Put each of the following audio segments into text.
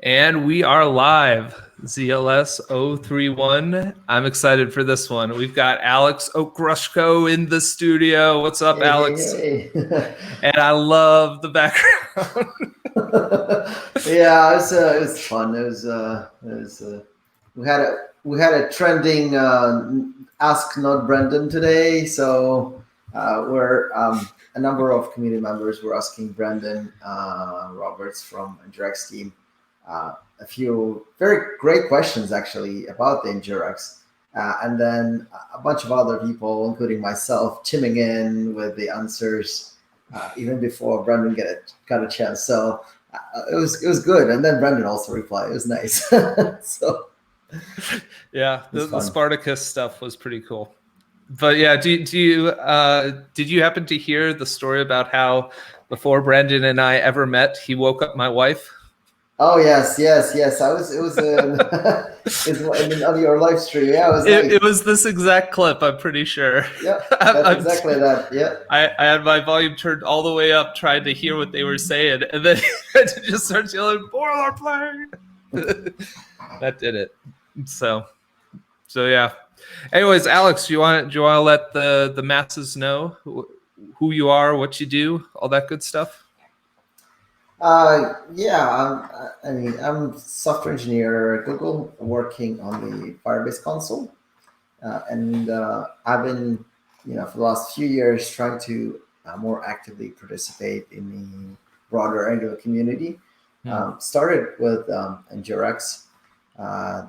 And we are live, ZLS 031. I'm excited for this one. We've got Alex Okrushko in the studio. What's up, Alex? Hey. And I love the background. Yeah, it was fun. We had a trending Ask Not Brendan today, so where a number of community members were asking Brendan Roberts from Endurex team a few very great questions actually about the Endurex. And then a bunch of other people, including myself, chiming in with the answers even before Brendan got a chance. So it was good. And then Brendan also replied. It was nice. So yeah, the Spartacus stuff was pretty cool. But yeah, did you happen to hear the story about how before Brendan and I ever met, he woke up my wife? Oh yes. It was on your live stream. Yeah, it was this exact clip. I'm pretty sure. Yeah, that's exactly that. Yeah. I had my volume turned all the way up, trying to hear what they were saying, and then it just starts yelling "boilerplate." That did it. So yeah. Anyways, Alex, do you want to let the masses know who you are, what you do, all that good stuff? I'm a software engineer at Google working on the Firebase console. And I've been, for the last few years trying to more actively participate in the broader Angular community. Started with Endurex,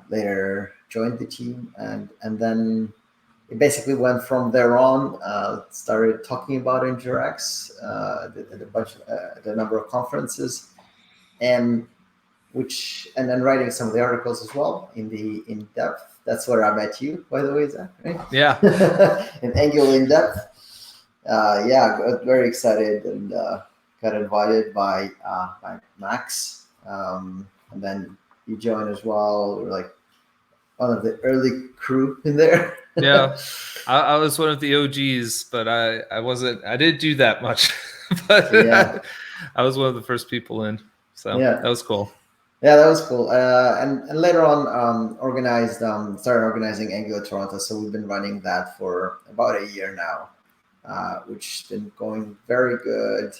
later joined the team, and then it basically went from there on. Started talking about Endurex at a number of conferences, and then writing some of the articles as well in depth. That's where I met you, by the way, Zach, right? Yeah. In Angular in depth. I got very excited and got invited by Max, and then you joined as well. We're like one of the early crew in there. Yeah, I was one of the OGs, but I wasn't. I didn't do that much, but yeah. I was one of the first people in. So yeah, that was cool. Yeah, that was cool. And later on, started organizing Angular Toronto. So we've been running that for about a year now, which has been going very good.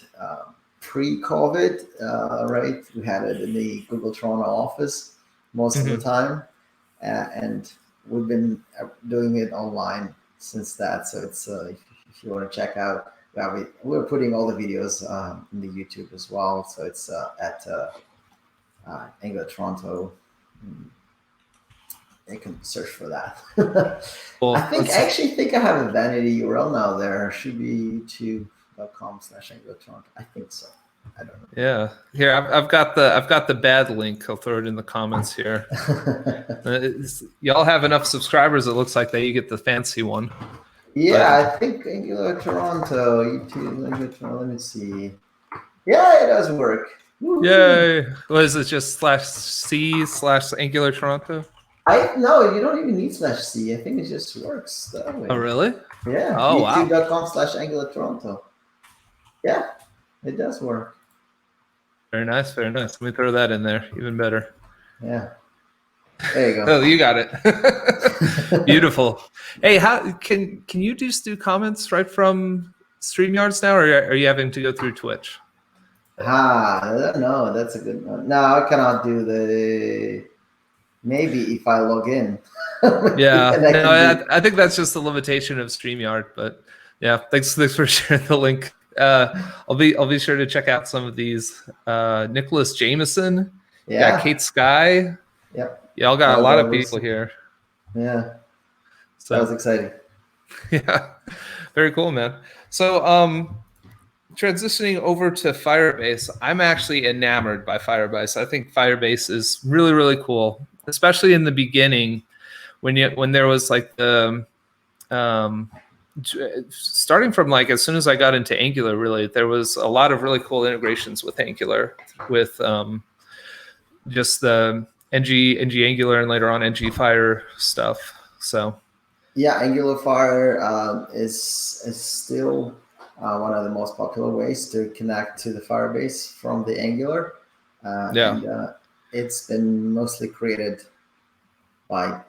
Pre-COVID, right? We had it in the Google Toronto office most of the time, and we've been doing it online since that. So it's if you want to check out, we're putting all the videos in the YouTube as well. So it's at Angular Toronto. You can search for that. Well, I actually think I have a vanity URL now there. Should be youtube.com/Angular Toronto. I think so. I don't know. Yeah, here I've got the bad link. I'll throw it in the comments here. Y'all have enough subscribers. It looks like that you get the fancy one. Yeah, I think Angular Toronto, YouTube Angular Toronto. Let me see. Yeah, it does work. Woo-hoo. Yay! What is it? Just /C/Angular Toronto? No, you don't even need /C. I think it just works that way. Oh, really? Yeah. Oh, youtube.com/Angular Toronto. Yeah, it does work. Very nice, very nice. Let me throw that in there. Even better. Yeah. There you go. Oh, you got it. Beautiful. Hey, how can you just do comments right from StreamYards now, or are you having to go through Twitch? No, that's a good one. No, I cannot do the. Maybe if I log in. Yeah, I think that's just the limitation of StreamYard. But yeah, thanks for sharing the link. I'll be sure to check out some of these. Nicholas Jameson. Yeah, Kate Sky. Yep. Y'all got a lot of people here. Yeah. So that was exciting. Yeah. Very cool, man. So transitioning over to Firebase, I'm actually enamored by Firebase. I think Firebase is really, really cool, especially in the beginning when there was like the starting from like as soon as I got into Angular, really, there was a lot of really cool integrations with Angular, with just the ng Angular and later on ng Fire stuff. So yeah, Angular Fire is still one of the most popular ways to connect to the Firebase from the Angular. it's been mostly created by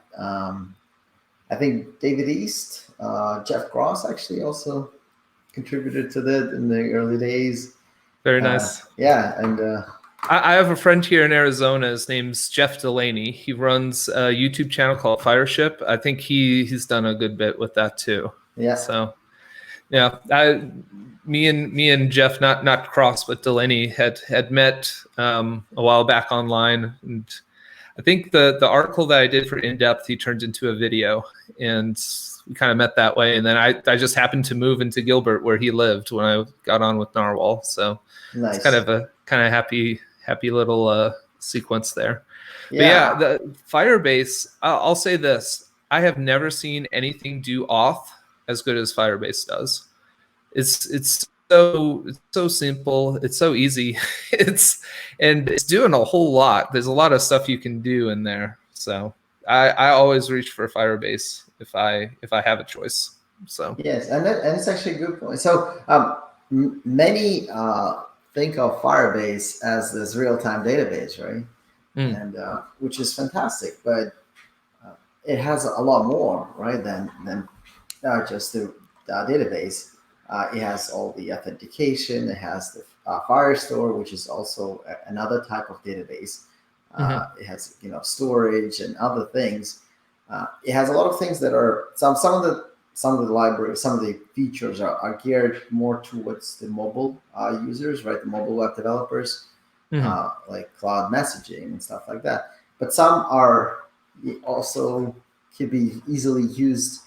I think David East, Jeff Gross actually also contributed to that in the early days. Very nice. Yeah, and I have a friend here in Arizona. His name's Jeff Delaney. He runs a YouTube channel called Fireship. I think he's done a good bit with that too. yeah, So yeah, me and Jeff, not Cross, but Delaney had met a while back online, and I think the article that I did for In Depth he turned into a video, and we kind of met that way. And then I just happened to move into Gilbert where he lived when I got on with Narwhal. So nice. it's kind of happy little sequence there. But yeah, the Firebase. I'll say this: I have never seen anything do auth as good as Firebase does. It's so simple. It's so easy. It's doing a whole lot. There's a lot of stuff you can do in there. So I always reach for Firebase if I have a choice. So yes, and it's actually a good point. So many think of Firebase as this real-time database, right? And which is fantastic, but it has a lot more, right, than just the database. It has all the authentication. It has the Firestore, which is also another type of database. It has storage and other things. It has a lot of things that are some of the libraries, some of the features are geared more towards the mobile users, right? The mobile web developers, like cloud messaging and stuff like that. But some are also can be easily used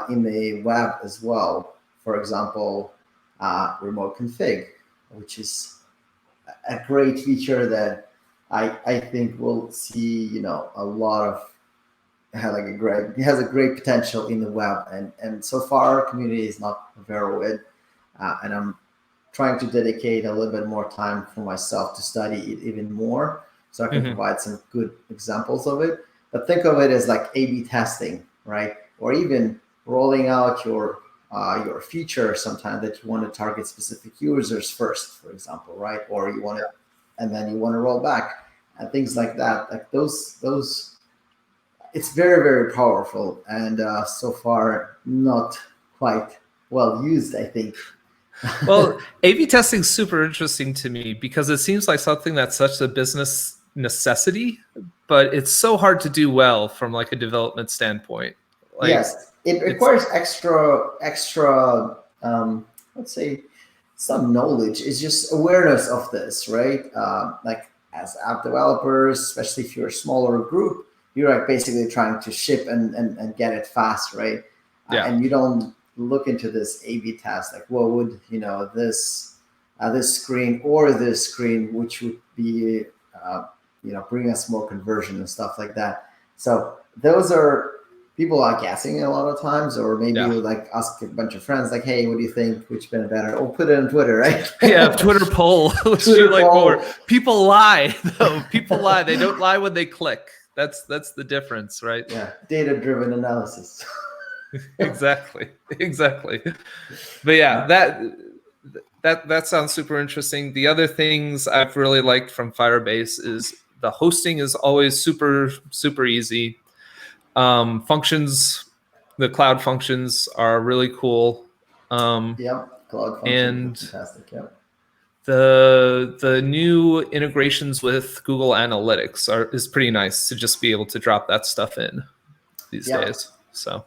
in the web as well. For example, remote config, which is a great feature that I think we'll see, a lot of it has a great potential in the web, and so far our community is not aware of it, and I'm trying to dedicate a little bit more time for myself to study it even more, so I can provide some good examples of it. But think of it as like A/B testing, right? Or even rolling out your feature sometime that you want to target specific users first, for example, right? Or you want to, and then you want to roll back and things like that. Like those. It's very, very powerful, and so far not quite well used, I think. Well, A/B testing is super interesting to me because it seems like something that's such a business necessity, but it's so hard to do well from like a development standpoint. Like, yes, it requires extra, let's say, some knowledge. It's just awareness of this, right? Like as app developers, especially if you're a smaller group, you're like basically trying to ship and get it fast, right? Yeah. And you don't look into this A/B test, like what would this screen or this screen, which would be bring us more conversion and stuff like that. So those are people are guessing a lot of times, or maybe like ask a bunch of friends, like, hey, what do you think? Which been better? Or put it on Twitter, right? Yeah, Twitter poll. Which Twitter you like poll. more? People lie, though. People lie. They don't lie when they click. That's the difference, right? Yeah, data-driven analysis. Exactly. But yeah, that sounds super interesting. The other things I've really liked from Firebase is the hosting is always super easy. Functions, the cloud functions are really cool. Yep, cloud functions are fantastic. Yep. The new integrations with Google Analytics is pretty nice to just be able to drop that stuff in these days. So,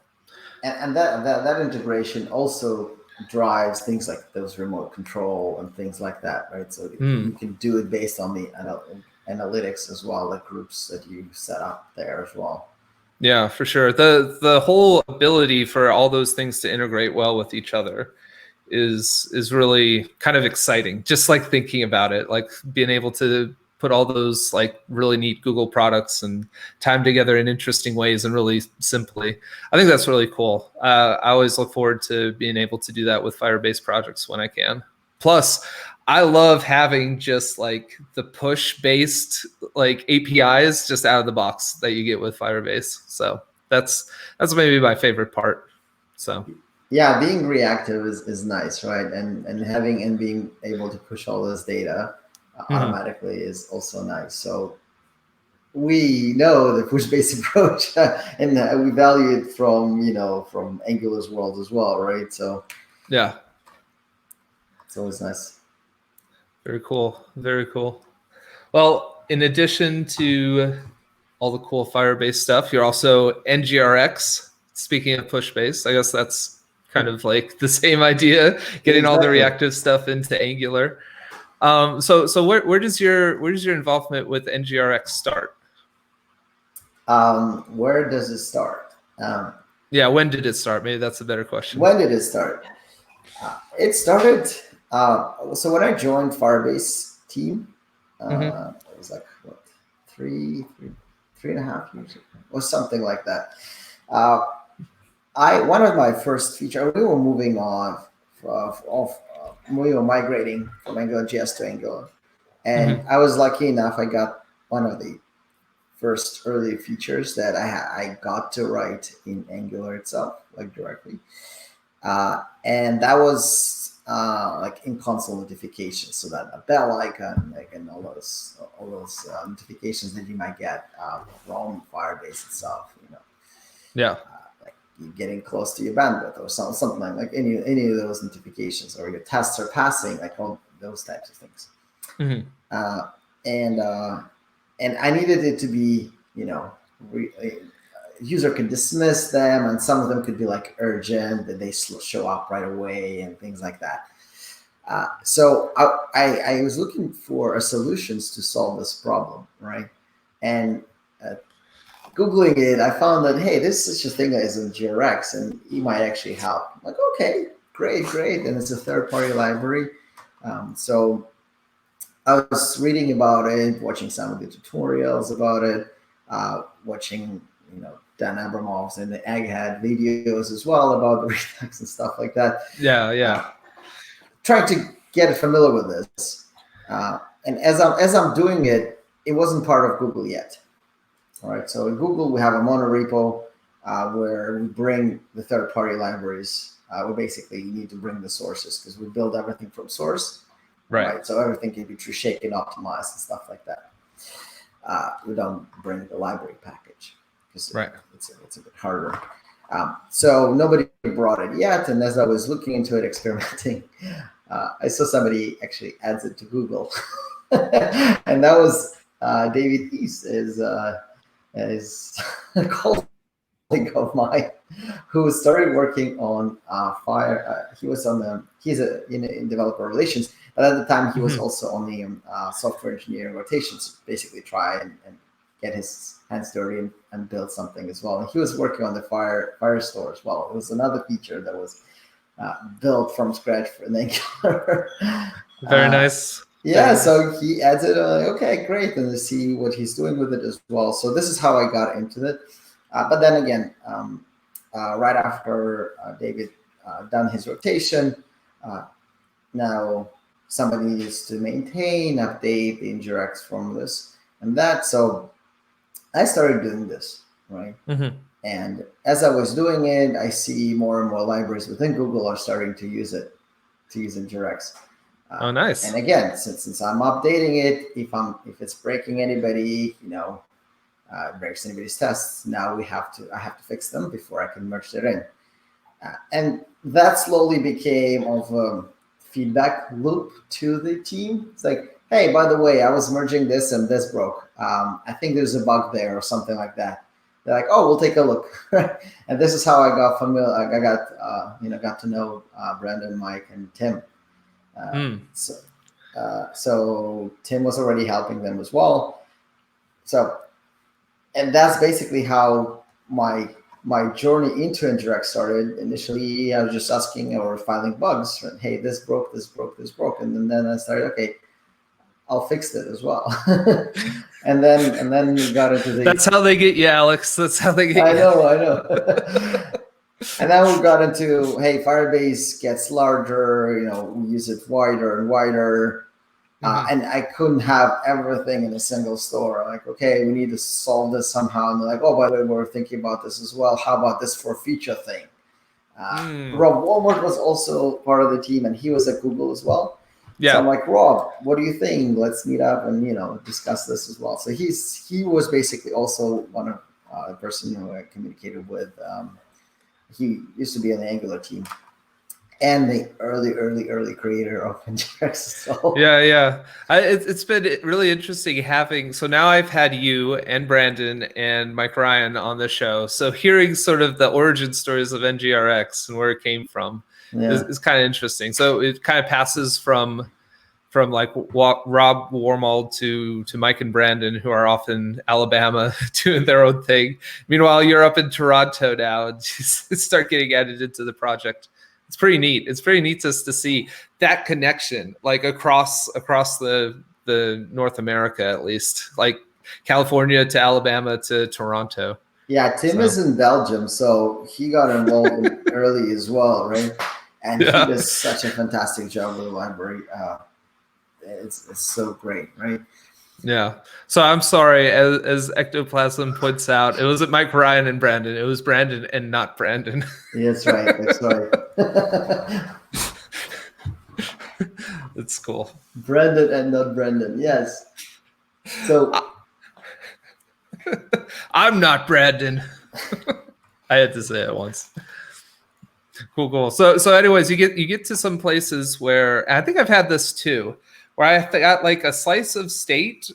and that integration also drives things like those remote control and things like that, right? So you can do it based on the analytics as well, the groups that you set up there as well. Yeah, for sure. The whole ability for all those things to integrate well with each other is really kind of exciting. Just like thinking about it, like being able to put all those like really neat Google products and tie them together in interesting ways and really simply. I think that's really cool. I always look forward to being able to do that with Firebase projects when I can. Plus, I love having just like the push based like APIs just out of the box that you get with Firebase. So that's maybe my favorite part. So yeah, being reactive is nice, right? And having and being able to push all this data automatically is also nice. So we know the push-based approach, and we value it from Angular's world as well, right? So Yeah. it's always nice. Very cool. Very cool. Well, in addition to all the cool Firebase stuff, you're also NGRX. Speaking of push-based, I guess that's kind of like the same idea, getting all the Exactly. reactive stuff into Angular. So where does your involvement with NGRX start? Where does it start? Yeah, when did it start? Maybe that's a better question. When did it start? It started. So when I joined Firebase team, it was like what, three and a half years ago, or something like that. One of my first feature, we were moving on we were migrating from AngularJS to Angular, and I was lucky enough. I got one of the first early features that I got to write in Angular itself, like directly. And that was like in console notifications, so that a bell icon, like, and all those notifications that you might get from Firebase itself, Yeah. like you getting close to your bandwidth or something like any of those notifications, or your tests are passing, like all those types of things. And I needed it to be, user could dismiss them, and some of them could be like urgent, that they show up right away and things like that. So I was looking for solutions to solve this problem, right? And Googling it, I found that, hey, there's such a thing as a GRX, and it might actually help. I'm like, okay, great. And it's a third-party library. So I was reading about it, watching some of the tutorials about it, watching, Dan Abramov's and the Egghead videos as well about the Redux and stuff like that. Yeah. Trying to get familiar with this. And as I'm doing it, it wasn't part of Google yet. All right. So in Google, we have a monorepo where we bring the third-party libraries. We basically need to bring the sources because we build everything from source. Right. So everything can be true shaken, optimized, and stuff like that. We don't bring the library package because it's a bit harder. So nobody brought it yet. And as I was looking into it, experimenting, I saw somebody actually adds it to Google. And that was David East, is a colleague of mine who started working on Fire. He's in developer relations, but at the time he was also on the software engineering rotations, basically try and get his hands dirty and build something as well. And he was working on the Fire Store as well. It was another feature that was built from scratch for Angular. Very nice. Yeah, so he adds it. Okay, great, and to see what he's doing with it as well. So this is how I got into it. But then again, right after David done his rotation, now somebody needs to maintain, update the NGRX formulas and that. So I started doing this, right? And as I was doing it, I see more and more libraries within Google are starting to use NGRX. Oh, nice. And again, since I'm updating it, if it's breaking anybody, breaks anybody's tests, now I have to fix them before I can merge it in. And that slowly became of a feedback loop to the team. It's like, hey, by the way, I was merging this and this broke. I think there's a bug there or something like that. They're like, oh, we'll take a look. And this is how I got familiar. I got to know Brandon, Mike, and Tim. So Tim was already helping them as well. So, and that's basically how my journey into NGRX started. Initially, I was just asking or filing bugs. Hey, this broke, and then I started, okay, I'll fix it as well. and then we got into the. That's how they get you, Alex. That's how they get you. I know. And then we got into, hey, Firebase gets larger, we use it wider and wider. And I couldn't have everything in a single store. Like, okay, we need to solve this somehow. And they're like, oh, by the way, we're thinking about this as well. How about this for a feature thing? Rob Walmart was also part of the team, and he was at Google as well. So Yeah. I'm like, Rob, what do you think? Let's meet up and discuss this as well. So he was basically also one of the person who I communicated with. He used to be on the Angular team and the early creator of Nginx. So Yeah, yeah. It's been really interesting having. So now I've had you and Brandon and Mike Ryan on the show. So hearing sort of the origin stories of NGRX and where it came from yeah, is kind of interesting. So it kind of passes from like Rob Warmold to Mike and Brandon, who are off in Alabama doing their own thing. Meanwhile, you're up in Toronto now and just start getting added into the project. It's pretty neat. It's pretty neat just to see that connection, like across the North America, at least, like California to Alabama to Toronto. yeah. Tim So is in Belgium, so he got involved early as well, right? And he yeah. does such a fantastic job with the library. It's so great, right? Yeah. So I'm sorry, as Ectoplasm points out, it wasn't Mike Ryan and Brandon. It was Brandon and not Brandon. That's right. That's right. That's cool. Brendan and not Brendan. Yes. So I'm not Brandon. I had to say it once. Cool, cool. So anyways, you get to some places where I think I've had this too, where I got like a slice of state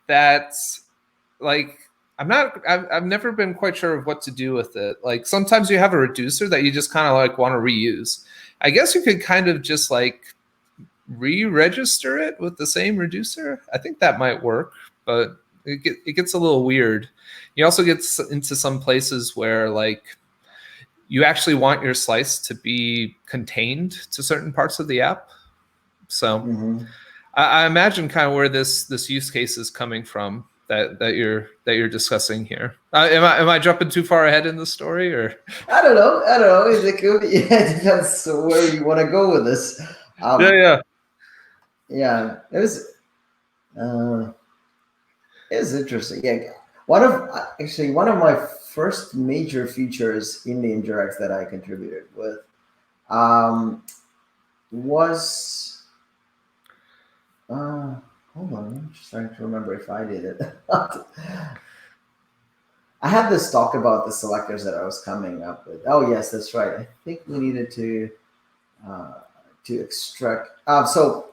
that's like I've never been quite sure of what to do with it. Like sometimes you have a reducer that you just kind of like want to reuse. I guess you could kind of just like re-register it with the same reducer. I think that might work, but it gets a little weird. You also get into some places where like you actually want your slice to be contained to certain parts of the app. So mhm. I imagine kind of where this use case is coming from that you're discussing here. Am I jumping too far ahead in the story or? I don't know. I don't know. It could be, yeah, it depends where you want to go with this. Yeah, yeah. Yeah, uh, it was interesting. Yeah, one of my first major features in the Indirex that I contributed with um, was hold on, I'm just trying to remember if I did it. I had this talk about the selectors that I was coming up with. Oh yes, that's right. I think we needed to extract. So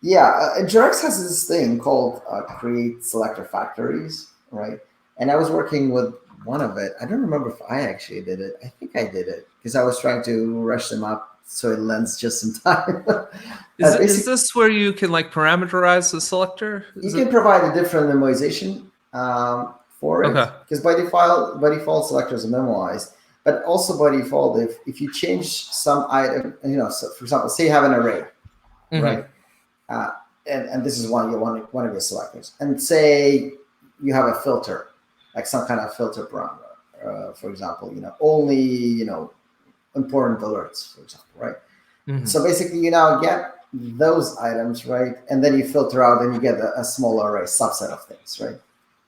yeah, Nginx has this thing called create selector factories, right? And I was working with one of it. I don't remember if I actually did it. I think I did it because I was trying to rush them up so it lands just in time. Is Basically, this where you can like parameterize the selector? you Is can it provide a different memoization for it okay? because by default selectors are memoized. But also by default, if you change some item, so for example, say you have an array, Mm-hmm. right? Uh, and this is one of your selectors. And say you have a filter, like some kind of filter parameter, for example, only important alerts, for example, right? Mm-hmm. So basically, you now get those items, right, and then you filter out and you get a small array subset of things, right?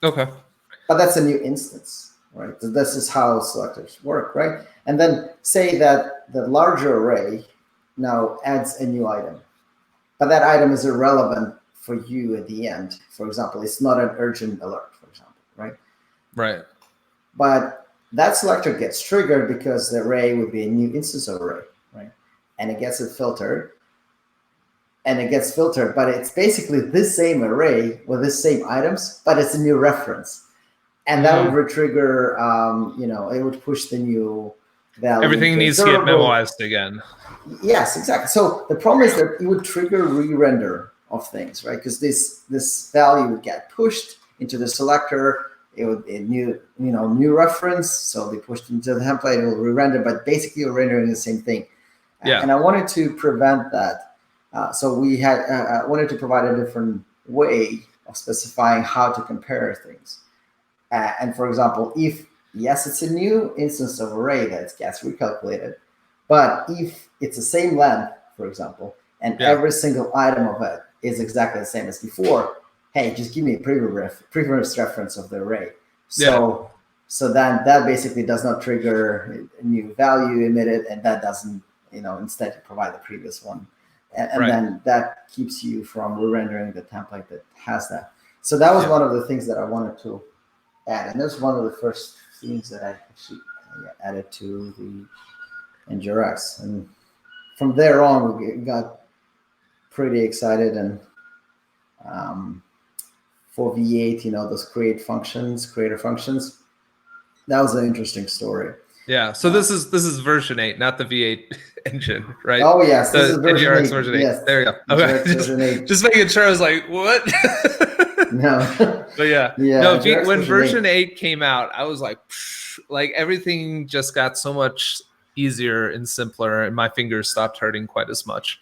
Okay. But that's a new instance, right? So this is how selectors work, right? And then say that the larger array now adds a new item, but that item is irrelevant for you at the end. For example, it's not an urgent alert, for example, right? Right. But that selector gets triggered because the array would be a new instance of array, right? And it gets filtered, but it's basically this same array with the same items, but it's a new reference. And that would retrigger, it would push the new value Everything into needs to get observable. memoized again. Yes, exactly. So the problem is that it would trigger re-render of things, right? Because this value would get pushed into the selector. It would a new reference. So they pushed into the template. It will re-render, but basically you're rendering the same thing. Yeah. And I wanted to prevent that. So we had wanted to provide a different way of specifying how to compare things. And for example, if yes, it's a new instance of array that gets recalculated, but if it's the same length, for example, and Yeah. every single item of it is exactly the same as before, hey, just give me a previous reference of the array. So then that basically does not trigger a new value emitted, and that doesn't, instead provide the previous one. and Right. then that keeps you from re-rendering the template that has that. So that was one of the things that I wanted to add, and that's one of the first things that I actually added to the NGRX. And from there on, we got pretty excited. And for V8, those creator functions, that was an interesting story. Yeah. So this is version 8, not the V8 engine, right? Oh yes, this is The version NGRX 8. version 8. Yes, There you go. Okay. version 8. Just making sure. I was like, what? No. But yeah. Yeah. No. NGRX When version 8 came out, I was like, psh, like everything just got so much easier and simpler, and my fingers stopped hurting quite as much.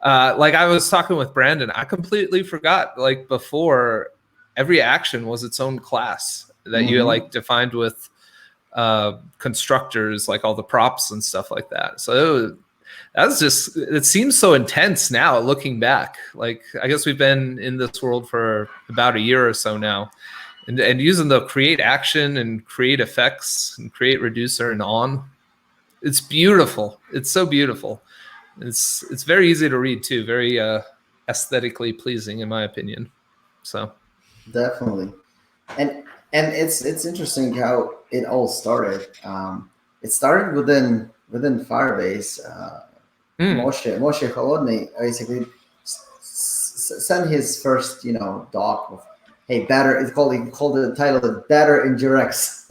Like I was talking with Brandon, I completely forgot. Like before, every action was its own class that you like defined with constructors, like all the props and stuff like that. So it seems so intense now looking back. Like I guess we've been in this world for about a year or so now, and using the create action and create effects and create reducer and on, it's beautiful. It's so beautiful. It's very easy to read too, very aesthetically pleasing in my opinion. So definitely. And it's interesting how it all started. It started within Firebase. Moshe Holodny basically sent his first doc of, hey, better. He called the title of better in Jurex.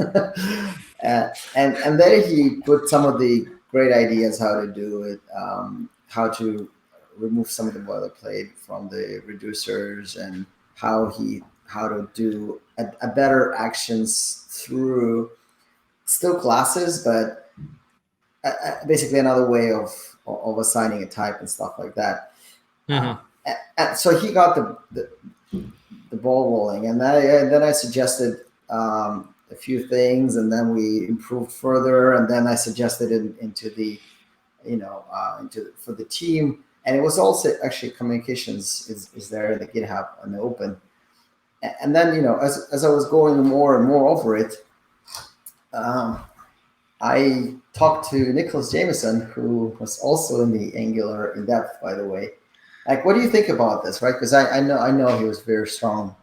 And there he put some of the great ideas how to do it, how to remove some of the boilerplate from the reducers, and how to do a better actions through still classes, but basically another way of assigning a type and stuff like that. And so he got the ball rolling, and then I suggested a few things, and then we improved further, and then I suggested it into the for the team. And it was also actually communications is there in the GitHub and open. And then as I was going more and more over it, I talked to Nicholas Jameson, who was also in the Angular in depth, by the way. Like, what do you think about this, right? Because I know he was very strong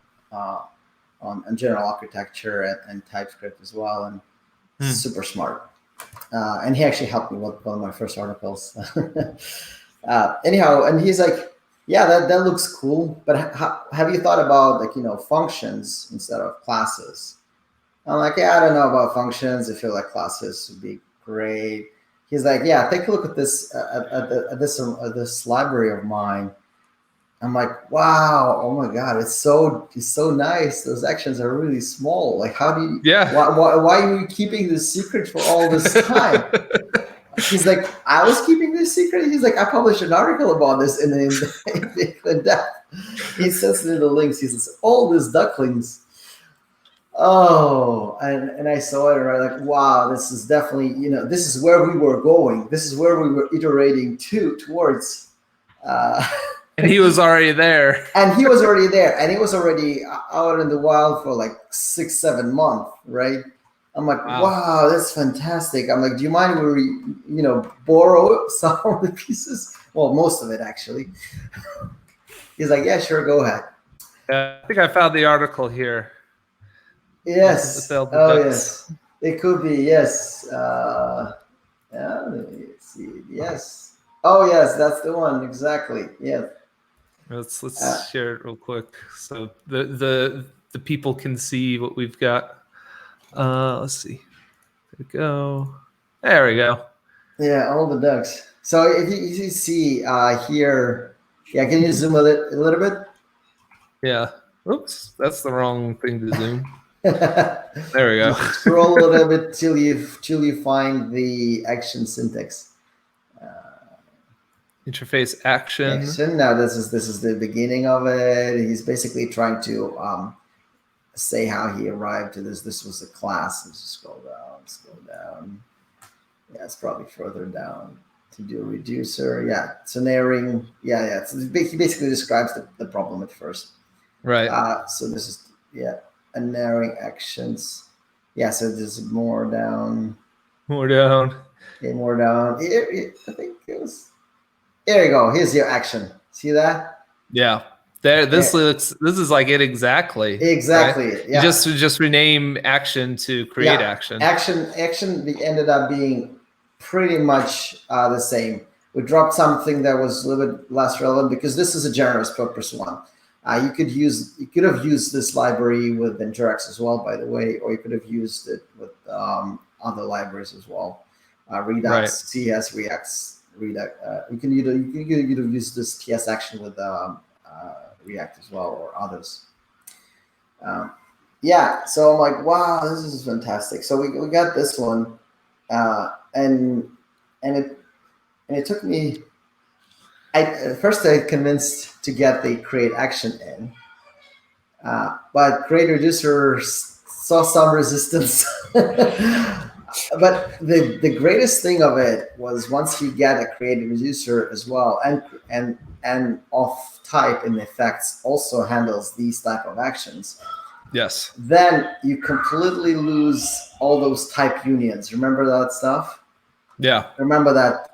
on general architecture and TypeScript as well, and super smart. And he actually helped me with one of my first articles. Anyhow, and he's like, yeah, that looks cool, but have you thought about functions instead of classes? I'm like, yeah, I don't know about functions. I feel like classes would be great. He's like, yeah, take a look at this this library of mine. I'm like, wow, oh my god, it's so nice. Those actions are really small. Like, how do you? Yeah. Why are you keeping this secret for all this time? He's like, I was keeping this secret. He's like, I published an article about this in depth. He sends me the links. He says, all these ducklings. Oh, and I saw it and I'm like, wow, this is definitely, this is where we were going. This is where we were iterating towards. And he was already there. And he was already there. And he was already out in the wild for like 6-7 months, right? I'm like, wow, that's fantastic. I'm like, do you mind if we, borrow some of the pieces? Well, most of it, actually. He's like, yeah, sure, go ahead. I think I found the article here. Yes. Oh, yes. It could be, yes. Yeah, let's see. Yes. Oh, yes, that's the one. Exactly. Yeah. Let's share it real quick so the people can see what we've got. Let's see. There we go. There we go. Yeah, all the ducks. So if you see here, yeah, can you zoom a little bit? Yeah. Oops, that's the wrong thing to zoom. There we go. Scroll a little bit till you find the action syntax. Interface action. Now this is the beginning of it. He's basically trying to say how he arrived to this. This was a class. Let's just scroll down. Yeah, it's probably further down to do a reducer. Yeah, so narrowing. Yeah. So he basically describes the problem at first. Right. So this is and narrowing actions. Yeah, so there's more down. More down. Yeah, more down. I think it was. Here you go. Here's your action. See that? Yeah. There, this Yeah. looks. This is like it exactly. Exactly. Right? Yeah. You just rename action to create Yeah. action. Action ended up being pretty much the same. We dropped something that was a little bit less relevant because this is a generous purpose one. You could have used this library with Nginx as well, by the way, or you could have used it with other libraries as well. Redux, Right. CS, Redux. You could have used this TS action with React as well, or others. Yeah, so I'm like, wow, this is fantastic. So we got this one, and it took me. At first I convinced to get the create action in, but create reducer saw some resistance. But the greatest thing of it was once you get a create reducer as well, and off type in effects also handles these type of actions. Yes. Then you completely lose all those type unions. Remember that stuff? Yeah. Remember that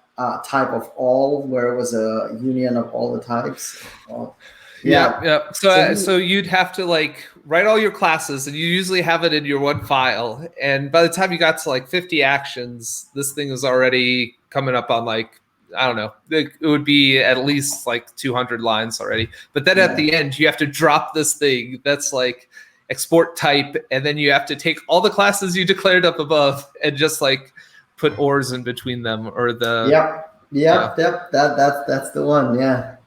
type of all, where it was a union of all the types? Well, yeah. Yeah. So you'd have to like write all your classes, and you usually have it in your one file. And by the time you got to like 50 actions, this thing is already coming up on like, I don't know, it would be at least like 200 lines already. But then at the end, you have to drop this thing that's like export type, and then you have to take all the classes you declared up above and just like put ors in between them, or the Yep. That's the one. Yeah.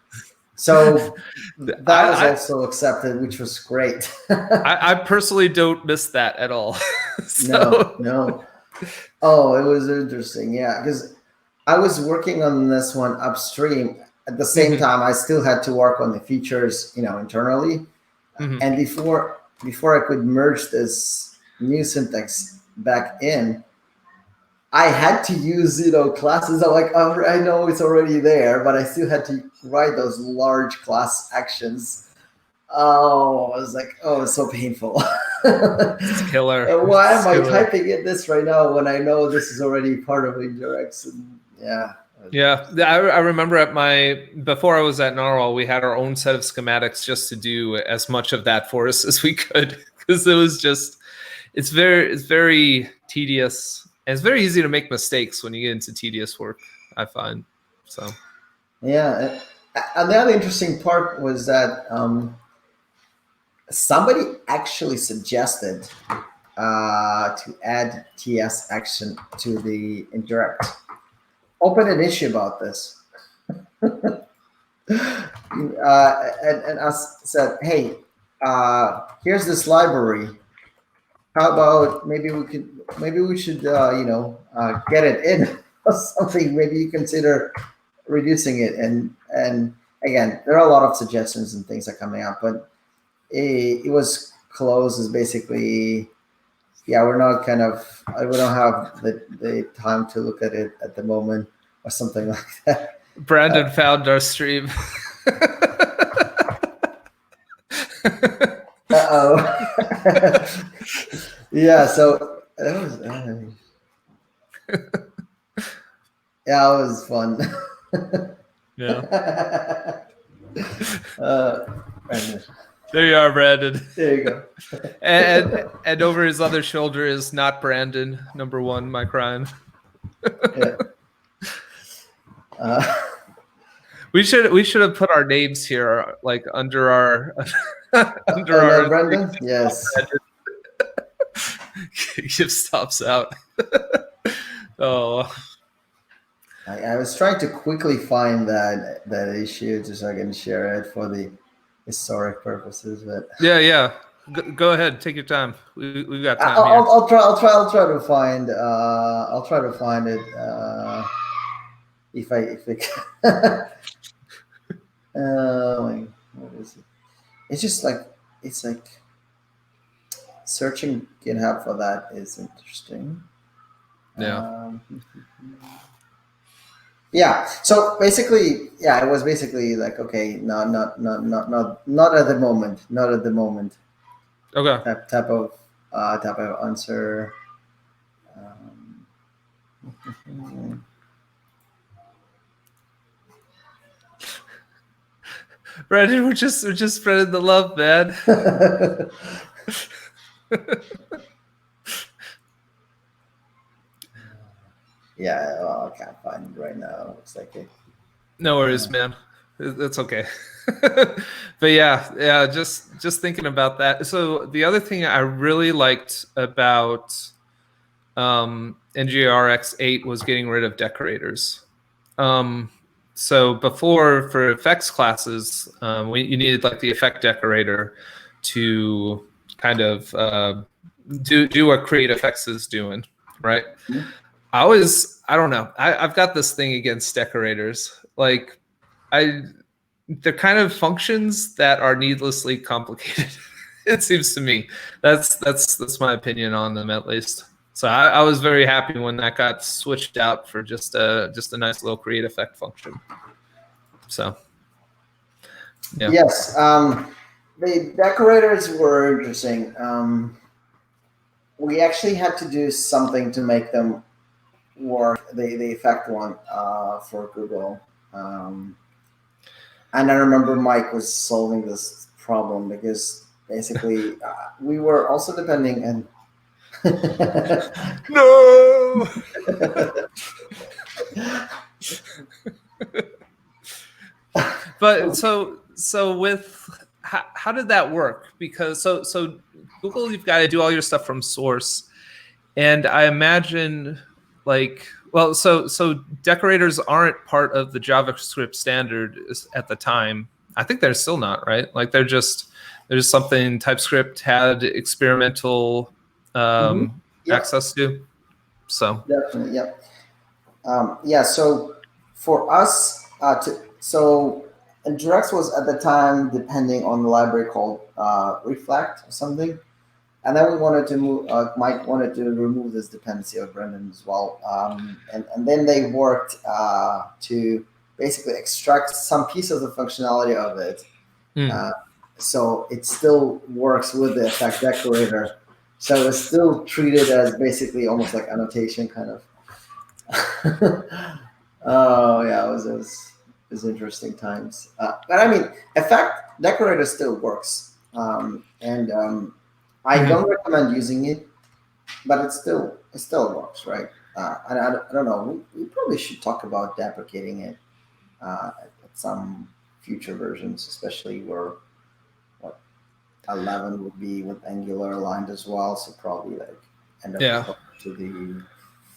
So that was also accepted, which was great. I personally don't miss that at all. No. Oh, it was interesting. Yeah, because I was working on this one upstream. At the same time, I still had to work on the features, internally. And before I could merge this new syntax back in, I had to use, classes. I'm like, oh, I know it's already there, but I still had to write those large class actions. Oh, I was like, oh, it's so painful. It's killer. Why am I typing in this right now when I know this is already part of Nginx? And yeah. I remember before I was at Narwhal, we had our own set of schematics just to do as much of that for us as we could, because it was just, it's very tedious. And it's very easy to make mistakes when you get into tedious work, I find. So yeah. And the other interesting part was that somebody actually suggested to add TS action to the indirect. Open an issue about this. And us said, hey, here's this library. How about maybe we should get it in or something. Maybe you consider reducing it. And again, there are a lot of suggestions and things that are coming up, but it was closed as basically, yeah, we don't have the time to look at it at the moment, or something like that. Brandon found our stream. Yeah, so that was yeah, it was fun. Yeah. Brandon. There you are, Brandon. There you go. and over his other shoulder is not Brandon, number one, my crime. Yeah. We should have put our names here, like under our our Brandon. Yes. Gift stops out. Oh. I was trying to quickly find that issue just so I can share it for the historic purposes, but yeah. Go ahead, take your time. We've got time here. I'll try to find it if I what is it? It's just like searching GitHub for that is interesting. Yeah. Yeah. So basically, yeah, it was basically like, okay, no, not at the moment, not at the moment. Okay. Type of answer. Brandon, we're just spreading the love, man. Yeah, well, I can't find it right now. Looks like it. No worries, man. That's okay. But yeah, just thinking about that. So the other thing I really liked about NGRX8 was getting rid of decorators. So before, for effects classes, you needed like the effect decorator to kind of do what create effects is doing, right? Mhm. I don't know. I've got this thing against decorators. Like they're kind of functions that are needlessly complicated. It seems to me. That's my opinion on them, at least. So I was very happy when that got switched out for just a nice little create effect function. So yeah. Yes, the decorators were interesting. We actually had to do something to make them work. The effect one for Google. And I remember Mike was solving this problem because basically we were also depending on. No. But so with how did that work? Because so Google, you've got to do all your stuff from source, and I imagine like so decorators aren't part of the JavaScript standard at the time. I think they're still not, right? Like they're just something TypeScript had experimental Mhm. Yep, access to. So definitely. Yep. Yeah. So for us so Direct was at the time depending on the library called Reflect or something. And then we wanted to move. Mike wanted to remove this dependency of Brendan as well, and then they worked to basically extract some piece of the functionality of it, uh, so it still works with the effect decorator. So it's still treated as basically almost like annotation kind of. Oh yeah, it was interesting times. But I mean, effect decorator still works, and I don't recommend using it, but it still works, right? And I don't know. We probably should talk about deprecating it at some future versions, especially where what 11 would be with Angular aligned as well. So probably like end up yeah. to the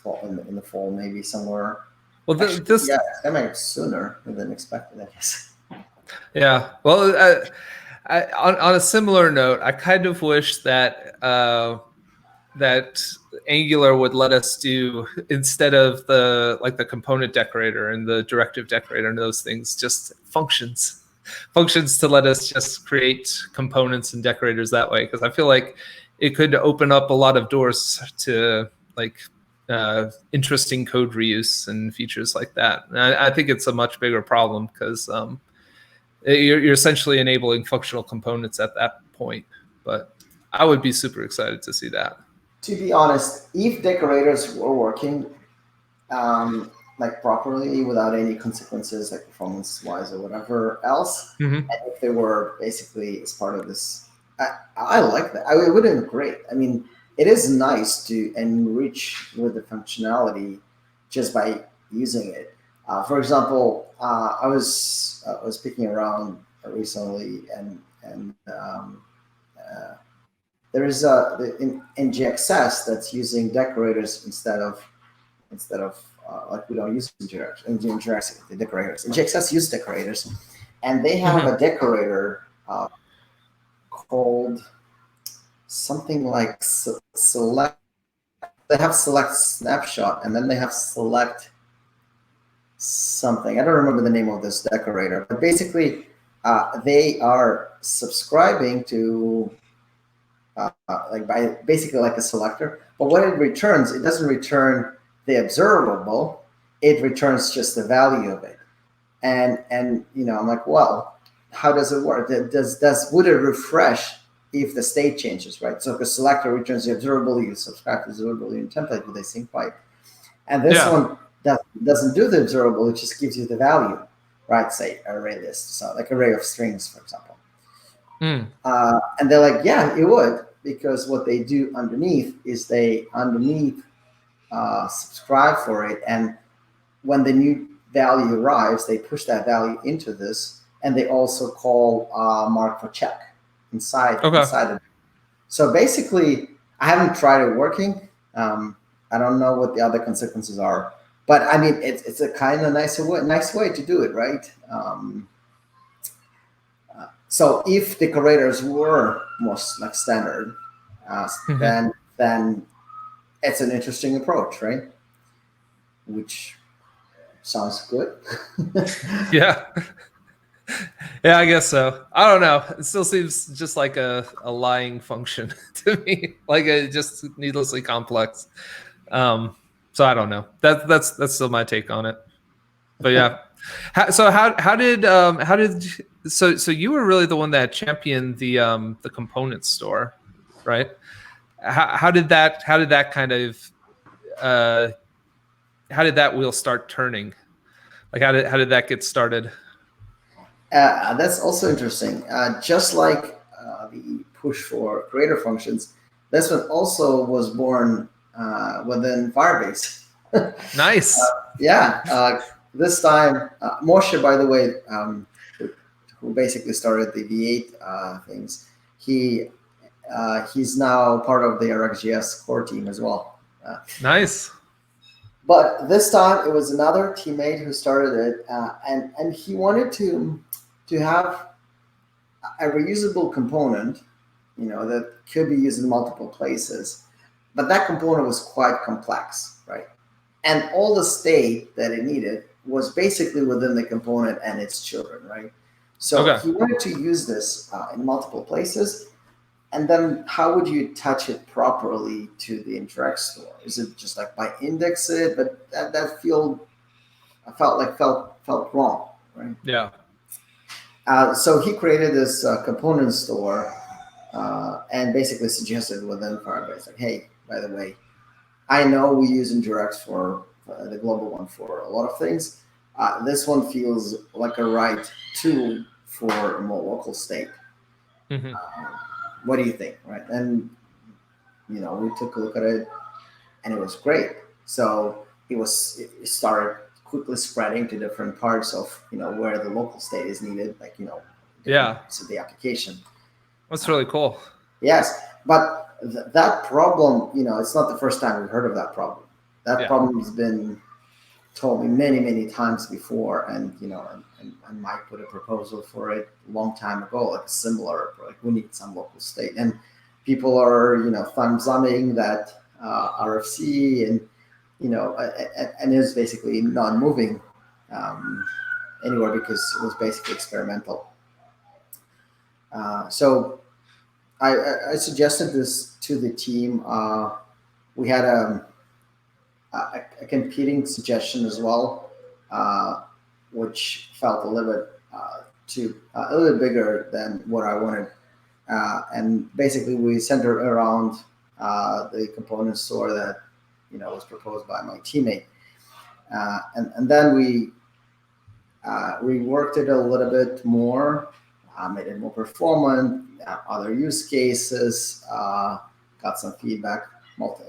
fall in the fall, maybe somewhere. Well, Actually, this yeah, it's coming sooner than expected, I guess. yeah. Well, on a similar note, I kind of wish that that Angular would let us do, instead of the component decorator and the directive decorator and those things, just functions to let us just create components and decorators that way. Because I feel like it could open up a lot of doors to like interesting code reuse and features like that. And I think it's a much bigger problem because you're essentially enabling functional components at that point. But I would be super excited to see that. To be honest, if decorators were working like properly without any consequences, like performance wise or whatever else, Mm-hmm. and if they were basically as part of this, I like that. It would have been great. I mean, it is nice to enrich with the functionality just by using it. For example, I was picking around recently, and there is in GXS that's using decorators instead of like we don't use NGX the decorators. NGXS use decorators, and they have Mm-hmm. a decorator called something like select. They have select snapshot, and then they have select something. I don't remember the name of this decorator, but basically, they are subscribing to like by basically like a selector. But what it returns, it doesn't return the observable; it returns just the value of it. And I'm like, well, how does it work? Would it refresh if the state changes, right? So if the selector returns the observable, you subscribe to the observable in template with a sync pipe, and this Yeah. one doesn't do the observable; it just gives you the value, write, say, array list, so like array of strings, for example. Mm. And they're like, yeah, it would, because what they do underneath is they subscribe for it, and when the new value arrives, they push that value into this, and they also call mark for check inside Okay. of it. So basically, I haven't tried it working. I don't know what the other consequences are, but I mean, it's a kind of nice way to do it, right? So if decorators were more like standard, Mhm. then it's an interesting approach, right? Which sounds good. Yeah. Yeah, I guess so. I don't know. It still seems just like a lying function to me, like just needlessly complex. So I don't know. That's still my take on it. But yeah. So you were really the one that championed the component store, right? How did that kind of uh how did that wheel start turning? Like how did that get started? That's also interesting. Just like the push for creator functions, this one also was born within Firebase. Nice. Yeah, this time, Moshe, by the way, who basically started the V8 things, he's now part of the RxJS core team as well. Nice. But this time it was another teammate who started it, and he wanted to have a reusable component, that could be used in multiple places. But that component was quite complex, right? And all the state that it needed was basically within the component and its children, right? So Okay. he wanted to use this in multiple places. And then how would you touch it properly to the Interact store? Is it just like by index it? But that field I felt wrong, right? Yeah. So he created this component store and basically suggested within Firebase, like, hey, by the way, I know we use Indirects for the global one for a lot of things. This one feels like a right tool for a more local state. Hmm. What do you think, right? And we took a look at it, and it was great. So it started quickly spreading to different parts of where the local state is needed, like different Yeah. parts of the application. That's really cool. Yes, but that problem, it's not the first time we've heard of that problem. That Yeah. problem has been told me many, many times before, and and Mike put a proposal for it a long time ago, like a similar, like we need some local state, and people are thumbs-umming that RFC, and and is basically not moving um, anywhere because it was basically experimental. So I suggested this to the team. We had a competing suggestion as well, which felt a little bit a little bit bigger than what I wanted. And basically, we centered around the component store that was proposed by my teammate, and then we reworked it a little bit more, made it more performant, other use cases, got some feedback.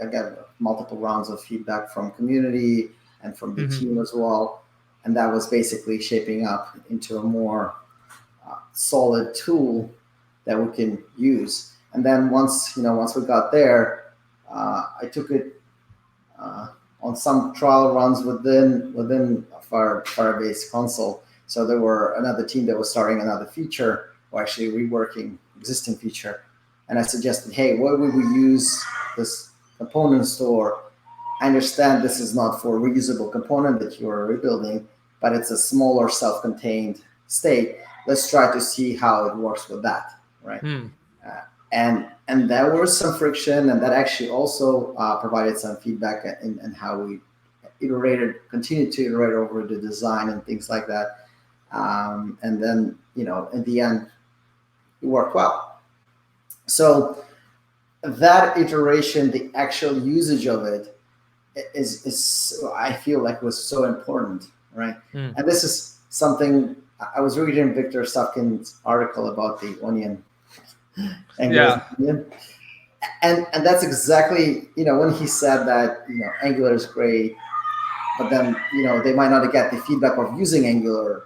I got multiple rounds of feedback from community and from the Hmm. team as well, and that was basically shaping up into a more solid tool that we can use. And then once we got there, I took it uh, on some trial runs within Firebase console. So there were another team that was starting another feature, or actually reworking existing feature, and I suggested, hey, what would we use this component store? I understand this is not for a reusable component that you are rebuilding, but it's a smaller self-contained state. Let's try to see how it works with that, right? Hmm. Uh, and there was some friction, and that actually also provided some feedback in how we continued to iterate over the design and things like that. And then, in the end, it worked well. So that iteration, the actual usage of it, is I feel like was so important, right? Hmm. And this is something. I was reading Victor Sufkin's article about the onion, Angular's Yeah. onion, and that's exactly, when he said that, Angular is great, but then, they might not get the feedback of using Angular.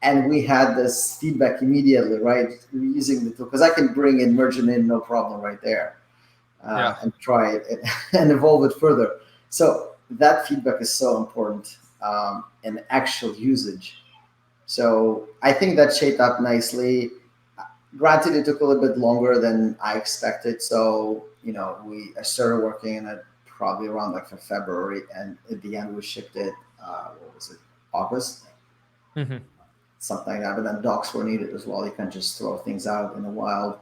And we had this feedback immediately, right? Using the tool, because I can bring in, merge it in, no problem right there, and try it and evolve it further. So that feedback is so important in actual usage. So I think that shaped up nicely. Granted, it took a little bit longer than I expected. So, I started working on it probably around like for February, and at the end we shipped it, what was it, August? Mm-hmm. Something like that. But then docs were needed as well. You can't just throw things out in the wild.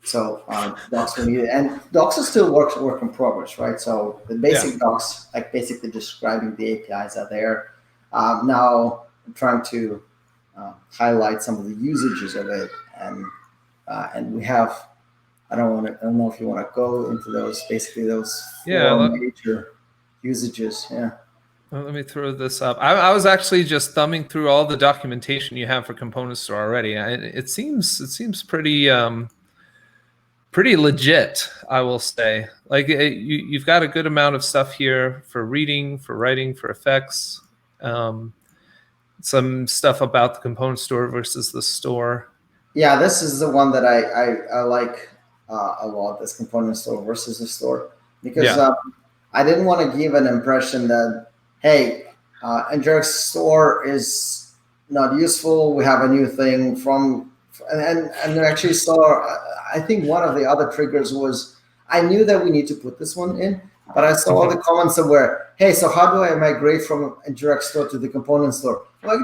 So docs were needed, and docs is still work in progress, right? So the basic docs, like basically describing the APIs, are there. Now I'm trying to highlight some of the usages of it, and we have. I don't know if you want to go into those. Basically, those four major usages. Yeah. Well, let me throw this up. I was actually just thumbing through all the documentation you have for Component Store already. It seems pretty pretty legit, I will say. Like you've got a good amount of stuff here for reading, for writing, for effects. Some stuff about the Component Store versus the store. Yeah, this is the one that I like a lot. This Component Store versus the store, because I didn't want to give an impression that, hey, Nginx store is not useful. We have a new thing and actually saw. I think one of the other triggers was, I knew that we need to put this one in, but I saw all the comments that were, hey, so how do I migrate from Nginx store to the Component Store? I'm like,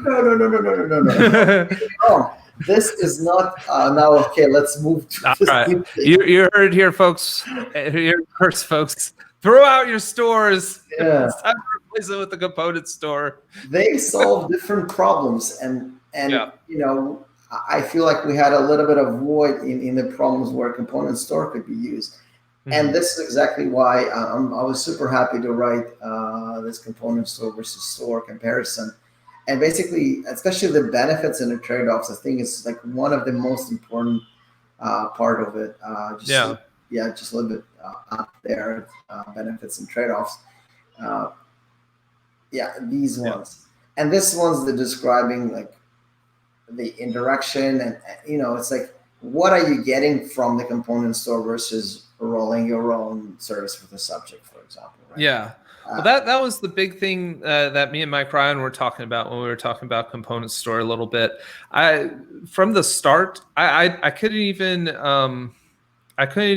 no. This is not now. Okay, let's move to all this right. new thing. You heard here, folks. Here first, folks. Throw out your stores. Yeah. It's time to replace it with the Component Store. They solve different problems, and I feel like we had a little bit of void in the problems where Component Store could be used. Mm-hmm. And this is exactly why I was super happy to write this Component Store versus store comparison. And basically, especially the benefits and the trade-offs, I think is like one of the most important part of it. Just a little bit out there, benefits and trade-offs. These ones. And this one's the describing like the interaction, and it's like, what are you getting from the Component Store versus rolling your own service with a subject, for example, right? Yeah. Well, that was the big thing that me and Mike Ryan were talking about when we were talking about Component Store a little bit. From the start, I couldn't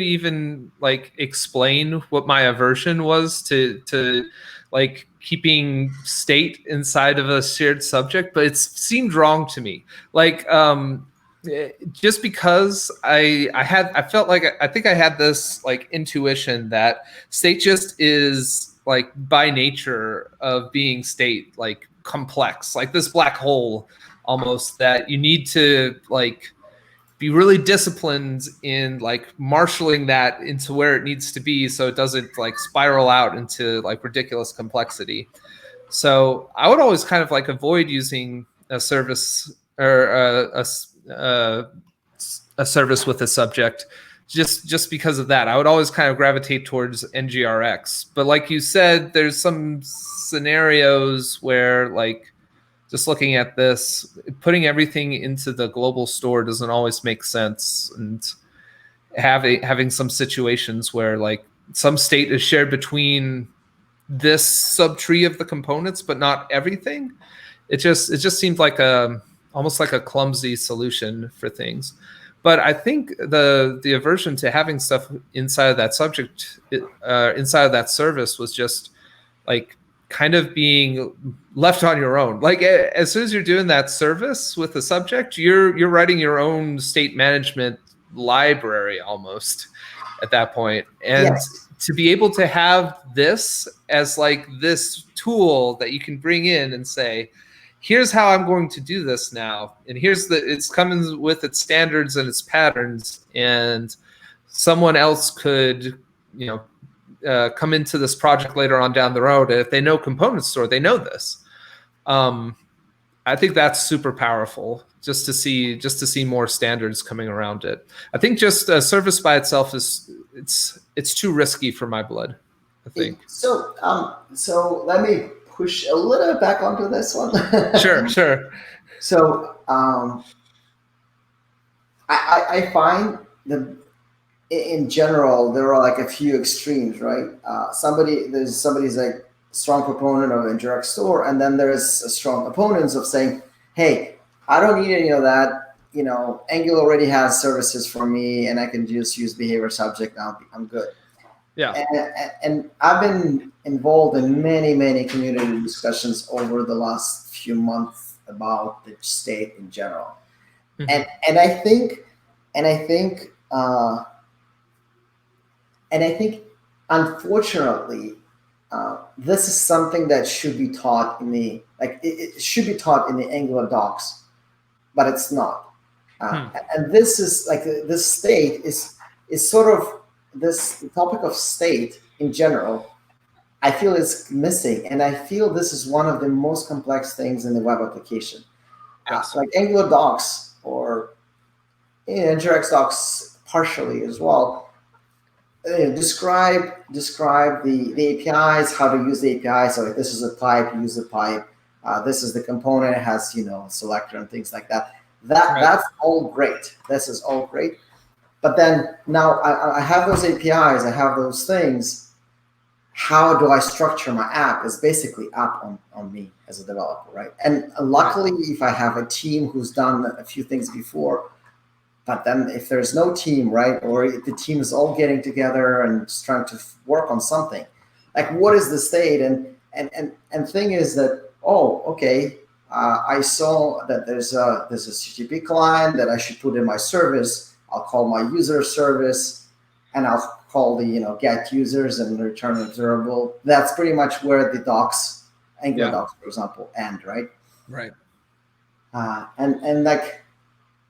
even like explain what my aversion was to like keeping state inside of a shared subject, but it seemed wrong to me. Like just because I felt like I think I had this like intuition that state just is like by nature of being state, like complex, like this black hole almost, that you need to like be really disciplined in like marshaling that into where it needs to be so it doesn't like spiral out into like ridiculous complexity. So I would always kind of like avoid using a service or a service with a subject just because of that. I would always kind of gravitate towards NGRX. But like you said, there's some scenarios where like just looking at this, putting everything into the global store doesn't always make sense, and having some situations where like some state is shared between this subtree of the components, but not everything. It just seemed like almost like a clumsy solution for things. But I think the aversion to having stuff inside of that subject, inside of that service, was just like kind of being left on your own. Like as soon as you're doing that service with the subject, you're writing your own state management library almost at that point. And to be able to have this as like this tool that you can bring in and say, here's how I'm going to do this now, and it's coming with its standards and its patterns, and someone else could come into this project later on down the road, and if they know Component Store, they know this. I I think that's super powerful just to see more standards coming around it. I think just service by itself it's too risky for my blood, I think. So let me push a little bit back onto this one. Sure. So I find that in general there are like a few extremes, right? Somebody's like strong proponent of indirect store, and then there's strong opponents of saying, hey, I don't need any of that. Angular already has services for me, and I can just use behavior subject. I'm good. Yeah. And I've been involved in many community discussions over the last few months about the state in general. Mm-hmm. And I think unfortunately, this is something that should be taught it should be taught in the Angular docs, but it's not. And this is like this state is sort of this topic of state in general. I feel is missing, and I feel this is one of the most complex things in the web application. Yes. Like Angular docs or Nginx docs partially as well. Describe the APIs, how to use the API. So if this is a type, use the type. This is the component, it has selector and things like that. That's all great. This is all great. But then now I have those APIs, I have those things. How do I structure my app is basically up on me as a developer, right? And luckily, if I have a team who's done a few things before, but then if there's no team, right, or if the team is all getting together and just trying to work on something, like what is the state? And thing is that, I saw that there's a HTTP client that I should put in my service. I'll call my user service, and I'll call the get users and return observable. That's pretty much where the docs, Angular docs, for example, end, right? Right. And like,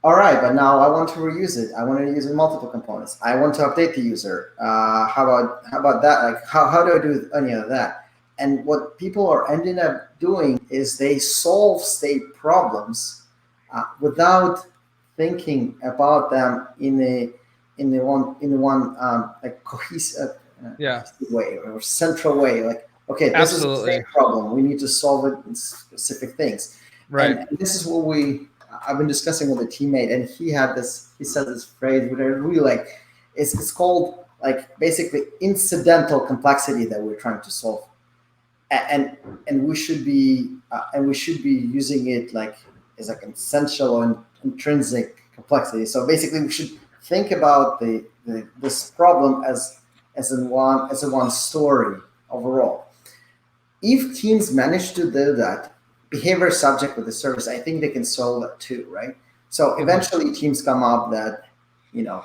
all right, but now I want to reuse it. I want to use it in multiple components. I want to update the user. How about that? Like, how do I do any of that? And what people are ending up doing is they solve state problems without thinking about them in one like cohesive way or central way. Like, okay, this is a state problem. We need to solve it in specific things. Right. And this is what I've been discussing with a teammate, and he said this phrase, which I really like. It's called like basically incidental complexity that we're trying to solve, and we should be using it like as like essential or intrinsic complexity. So basically, we should think about this problem as a one story overall. If teams manage to do that, behavior subject with the service, I think they can solve that too, right? So eventually teams come up that,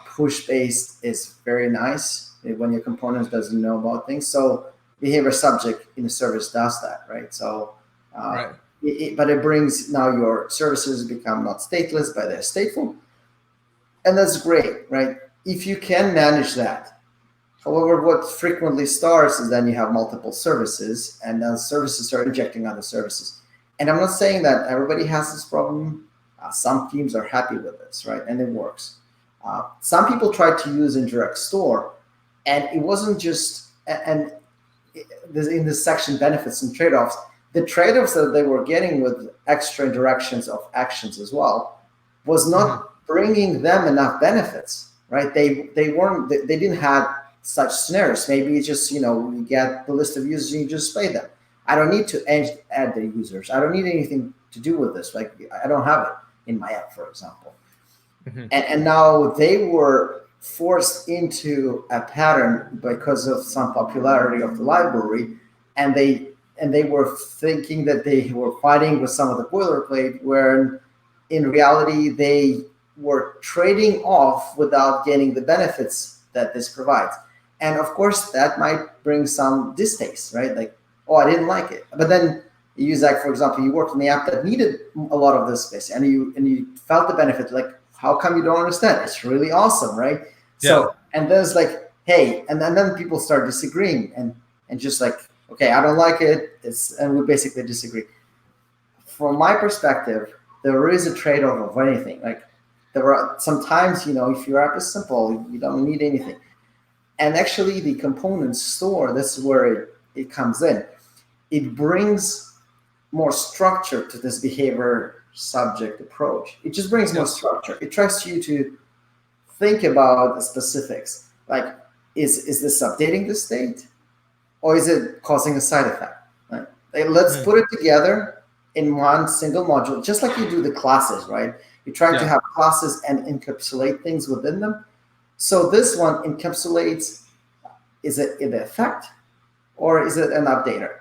push based is very nice when your component doesn't know about things. So behavior subject in the service does that, right? So, but it brings now your services become not stateless, but they're stateful. And that's great, right? If you can manage that. However, what frequently starts is then you have multiple services, and then services are injecting other services. And I'm not saying that everybody has this problem. Some teams are happy with this, right? And it works. Some people tried to use indirect store, and it wasn't just, and in this section, benefits and trade-offs, the trade-offs that they were getting with extra indirections of actions as well was not bringing them enough benefits, right? They didn't have such scenarios. Maybe it's just, you get the list of users and you just display them. I don't need to add the users. I don't need anything to do with this. Like, I don't have it in my app, for example. And now they were forced into a pattern because of some popularity of the library, and they were thinking that they were fighting with some of the boilerplate, where in reality they were trading off without getting the benefits that this provides. And of course, that might bring some distaste, right? Like, oh, I didn't like it. But then you use, like, for example, you worked on the app that needed a lot of this space, and you felt the benefit. Like, how come you don't understand? It's really awesome, right? Yeah. So, and there's like, hey, and then people start disagreeing and just like, okay, I don't like it. And we basically disagree. from my perspective, there is a trade-off of anything. Like there are sometimes, if your app is simple, you don't need anything. And actually the component store, that's where it comes in. It brings more structure to this behavior subject approach. It just brings more structure. It tries you to think about the specifics. Like, is this updating the state, or is it causing a side effect? Right? Like, let's put it together in one single module, just like you do the classes, right? You're trying to have classes and encapsulate things within them. So this one encapsulates, is it an effect or is it an updater,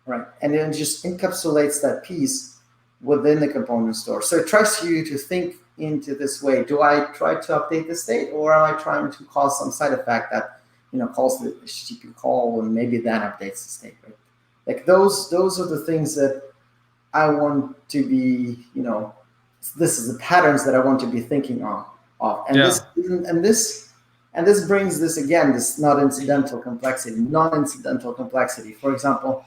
right? And then just encapsulates that piece within the component store. So it tries you to think into this way. Do I try to update the state, or am I trying to cause some side effect that calls the HTTP call and maybe then updates the state, right? Like those are the things that I want to be, this is the patterns that I want to be thinking of. And this brings this again, this non-incidental complexity. For example,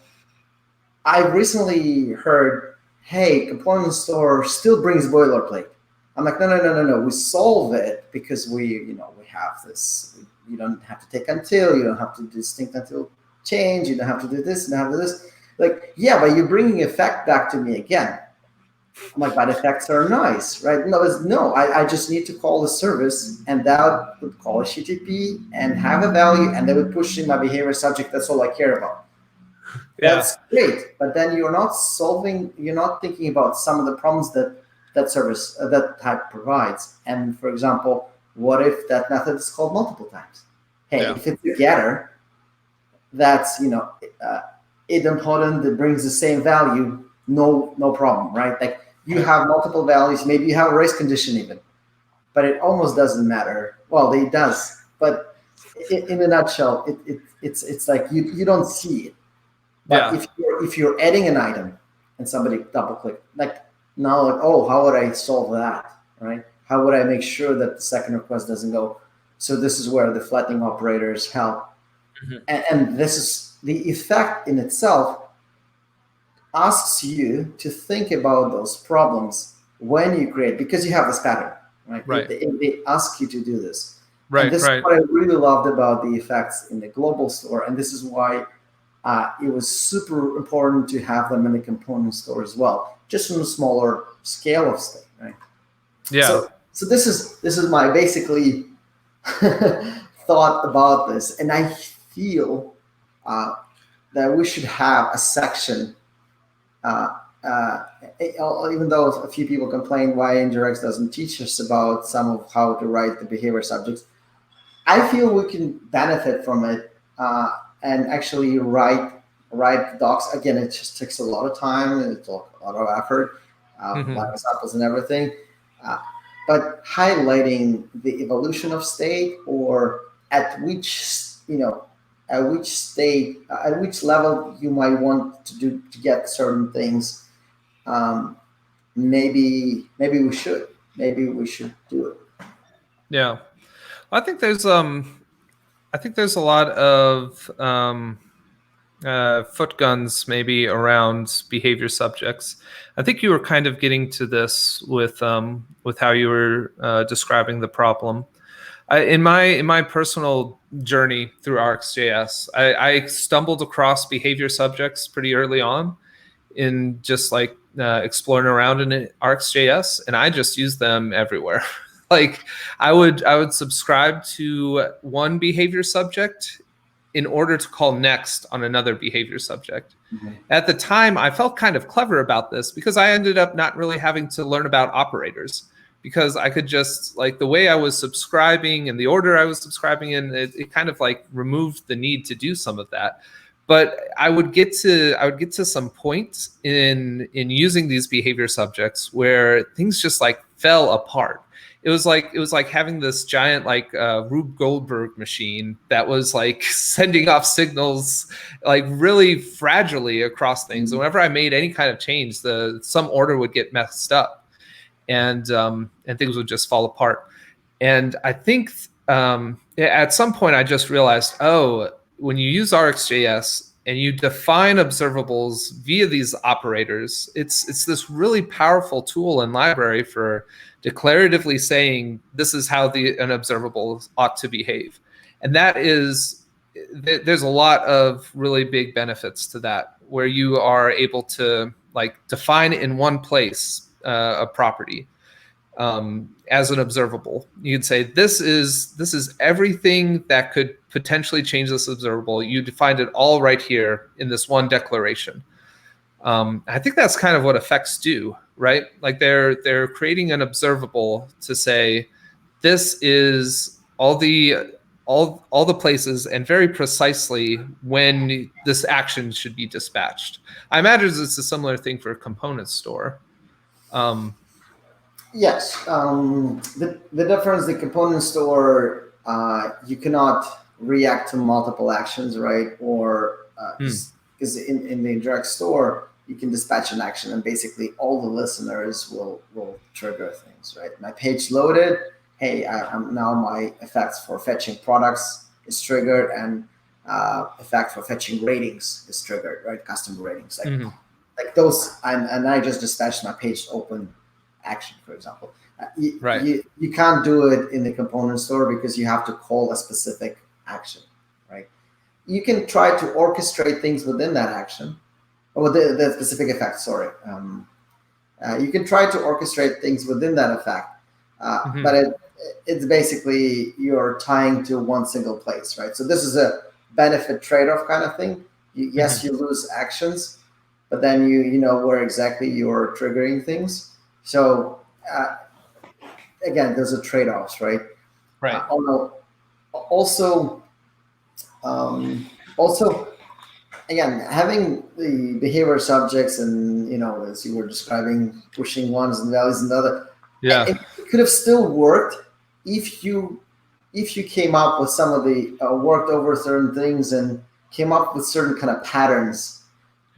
I've recently heard, hey, component store still brings boilerplate. I'm like, no. We solve it because we have this. You don't have to take until, you don't have to do distinct until change, you don't have to do this, you don't have to do this. Like, yeah, but you're bringing effect back to me again. I'm like, but effects are nice, right? No, I just need to call the service, and that would call HTTP and have a value, and they would push in my behavior subject. That's all I care about. That's great, but then you're not thinking about some of the problems that service, that type provides. And for example, what if that method is called multiple times? Hey, if it's a getter, that's idempotent, that brings the same value, no problem, right? Like you have multiple values, maybe you have a race condition even, but it almost doesn't matter. Well, it does, but in a nutshell, it's like you don't see it. But if you're adding an item and somebody double click, like now, like, oh, how would I solve that, right? How would I make sure that the second request doesn't go? So this is where the flattening operators help. Mm-hmm. And this is the effect in itself asks you to think about those problems when you create, because you have this pattern, right? They ask you to do this. Right. And this is what I really loved about the effects in the global store. And this is why it was super important to have them in the component store as well, just on a smaller scale of state, right? Yeah. So this is my basically thought about this, and I feel that we should have a section. Even though a few people complain why Indirex doesn't teach us about some of how to write the behavior subjects, I feel we can benefit from it and actually write docs. Again, it just takes a lot of time and it's a lot of effort, live examples and everything. But highlighting the evolution of state, or at which state, at which level you might want to get certain things. Maybe we should do it. Yeah, I think there's a lot of foot guns maybe around behavior subjects. I think you were kind of getting to this with how you were describing the problem. In my personal journey through RxJS, I stumbled across behavior subjects pretty early on in just like exploring around in RxJS, and I just used them everywhere. Like I would subscribe to one behavior subject in order to call next on another behavior subject. Mm-hmm. At the time, I felt kind of clever about this because I ended up not really having to learn about operators, because I could just, like, the way I was subscribing and the order I was subscribing in, it kind of like removed the need to do some of that. But I would get to some point in using these behavior subjects where things just like fell apart. It was like having this giant like Rube Goldberg machine that was like sending off signals like really fragilely across things. And whenever I made any kind of change, some order would get messed up, and things would just fall apart. And I think at some point I just realized, when you use RxJS, and you define observables via these operators, it's this really powerful tool and library for declaratively saying this is how an observable ought to behave. And that is, there's a lot of really big benefits to that, where you are able to like define in one place a property as an observable. You could say this is everything that could potentially change this observable. You defined it all right here in this one declaration. I think that's kind of what effects do, right? Like they're creating an observable to say this is all the places and very precisely when this action should be dispatched. I imagine it's a similar thing for a component store. Yes. The difference, the component store, you cannot react to multiple actions, right? Or because in the indirect store, you can dispatch an action, and basically all the listeners will trigger things, right? My page loaded. Hey, I'm now my effects for fetching products is triggered, and effect for fetching ratings is triggered, right? Customer ratings, like those, and I just dispatched my page open action, for example. You can't do it in the component store because you have to call a specific action, right? You can try to orchestrate things within that action, or the specific effect, sorry. You can try to orchestrate things within that effect, but it's basically you're tying to one single place, right? So this is a benefit trade-off kind of thing. Yes, you lose actions, but then you know where exactly you're triggering things. So again, there's a trade-offs, right? Right. Also, again, having the behavior subjects and, as you were describing, pushing ones and values and the other, it could have still worked if you came up with some of the worked over certain things and came up with certain kind of patterns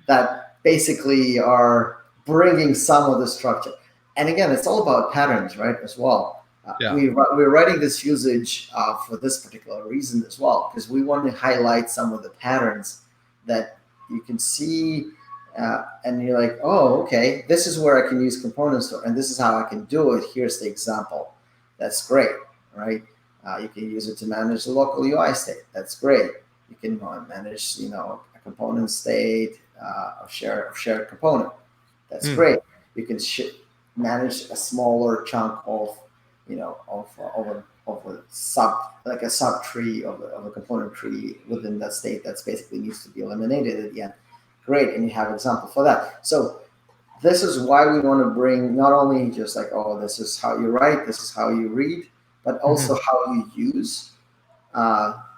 that basically are bringing some of the structure. And again, it's all about patterns, right, as well. We're writing this usage for this particular reason as well, because we want to highlight some of the patterns that you can see, and you're like, oh, okay, this is where I can use component store, and this is how I can do it. Here's the example. That's great, right? You can use it to manage the local UI state. That's great. You can manage, a component state of shared component. That's great. You can manage a smaller chunk of a subtree of a component tree within that state that's basically needs to be eliminated at the end. Great, and you have example for that. So this is why we want to bring not only just like, oh, this is how you write, this is how you read, but also how you use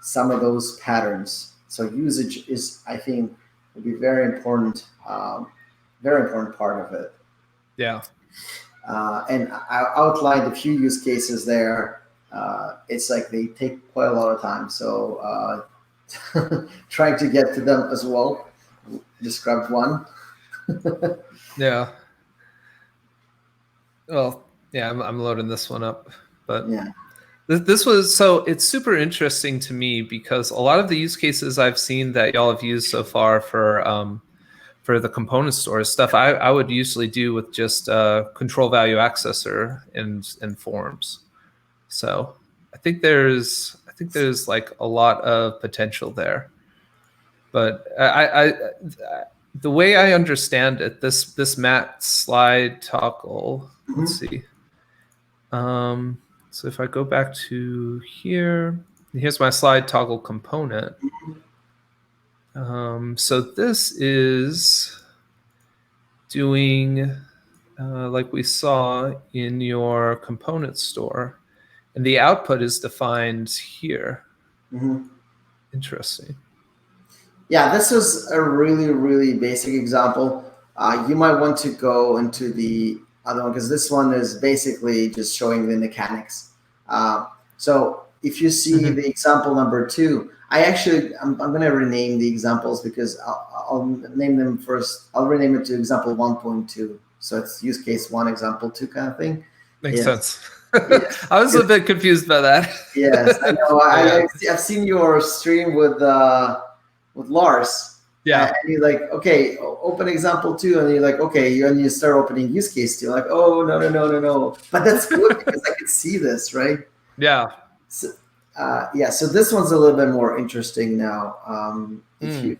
some of those patterns. So usage is, I think, will be very important part of it. Yeah. And I outlined a few use cases there. It's like they take quite a lot of time. So trying to get to them as well. Described one. Yeah. Well, yeah, I'm loading this one up, but yeah. This was, so it's super interesting to me because a lot of the use cases I've seen that y'all have used so far for the component store stuff, I would usually do with just control value accessor and forms. So I think there's like a lot of potential there. But I the way I understand it, this mat slide toggle, let's see. So if I go back to here, here's my slide toggle component. So this is doing like we saw in your component store, and the output is defined here. Interesting. Yeah, this is a really, really basic example. You might want to go into the other one because this one is basically just showing the mechanics. So if you see the example number 2, I'm going to rename the examples because I'll name them first. I'll rename it to example 1.2. So it's use case 1, example 2 kind of thing. Makes sense. Yes. I was a bit confused by that. Yes, I know. I've seen your stream with Lars. Yeah. And you're like, okay, open example 2, and you're like, okay, and you start opening use case 2. You're like, oh no. But that's good because I can see this, right? Yeah. So, yeah. So this one's a little bit more interesting now. If you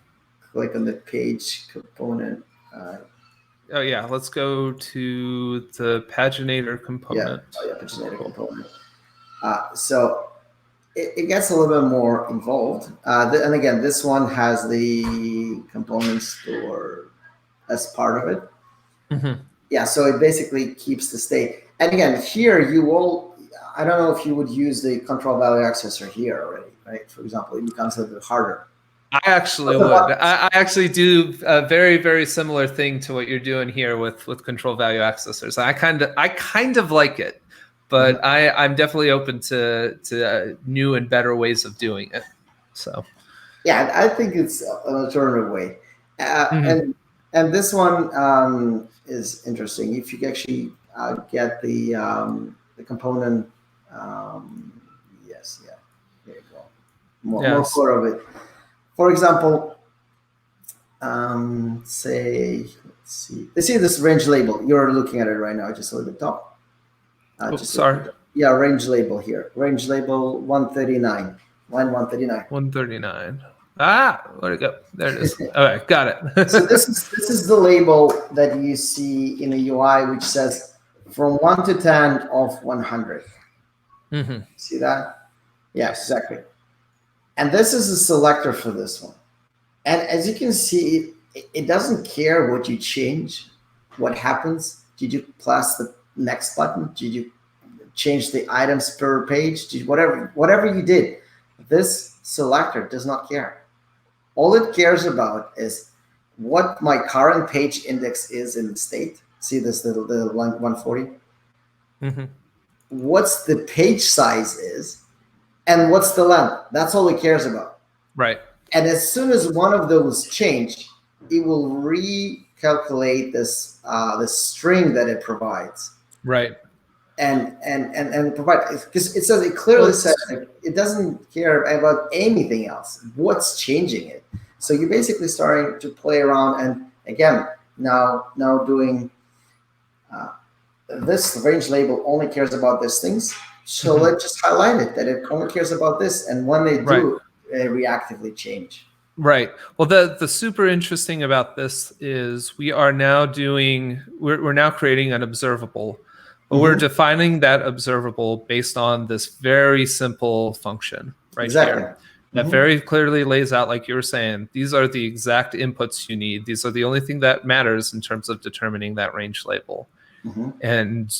click on the page component. Oh yeah, let's go to the paginator Yeah, component. paginator component. So it gets a little bit more involved. And again, this one has the component store as part of it. Mm-hmm. Yeah, so it basically keeps the state. And again, here you will, I don't know if you would use the control value accessor here already, right? For example, it becomes a little bit harder. I actually would. I actually do a very, very similar thing to what you're doing here with control value accessors. I kind of like it, but I'm definitely open to new and better ways of doing it. So yeah, I think it's an alternative way, and this one is interesting. If you actually get the component, yes, yeah, there you go, more core of it. For example, say, let's see this range label. You're looking at it right now, just a little bit top. Sorry. Yeah, range label here. Range label 139. Line 139. 139. Where'd it go? There it is. All right, got it. So this is the label that you see in the UI, which says from 1 to 10 of 100. Mm-hmm. See that? Yes, exactly. And this is a selector for this one. And as you can see, it doesn't care what you change, what happens. Did you press the next button? Did you change the items per page? Whatever you did, this selector does not care. All it cares about is what my current page index is in the state. See this little 140? Mm-hmm. What's the page size is, and what's the length. That's all it cares about. Right. And as soon as one of those change, it will recalculate this string that it provides. Right. And provide, because it says, it clearly says it doesn't care about anything else. What's changing it? So you're basically starting to play around, and again, now doing this range label only cares about these things. So let's just highlight it that it only cares about this, and when they do, they reactively change. Right. Well, the super interesting about this is we are now we're now creating an observable. But we're defining that observable based on this very simple function right here. That very clearly lays out, like you were saying, these are the exact inputs you need. These are the only thing that matters in terms of determining that range label. And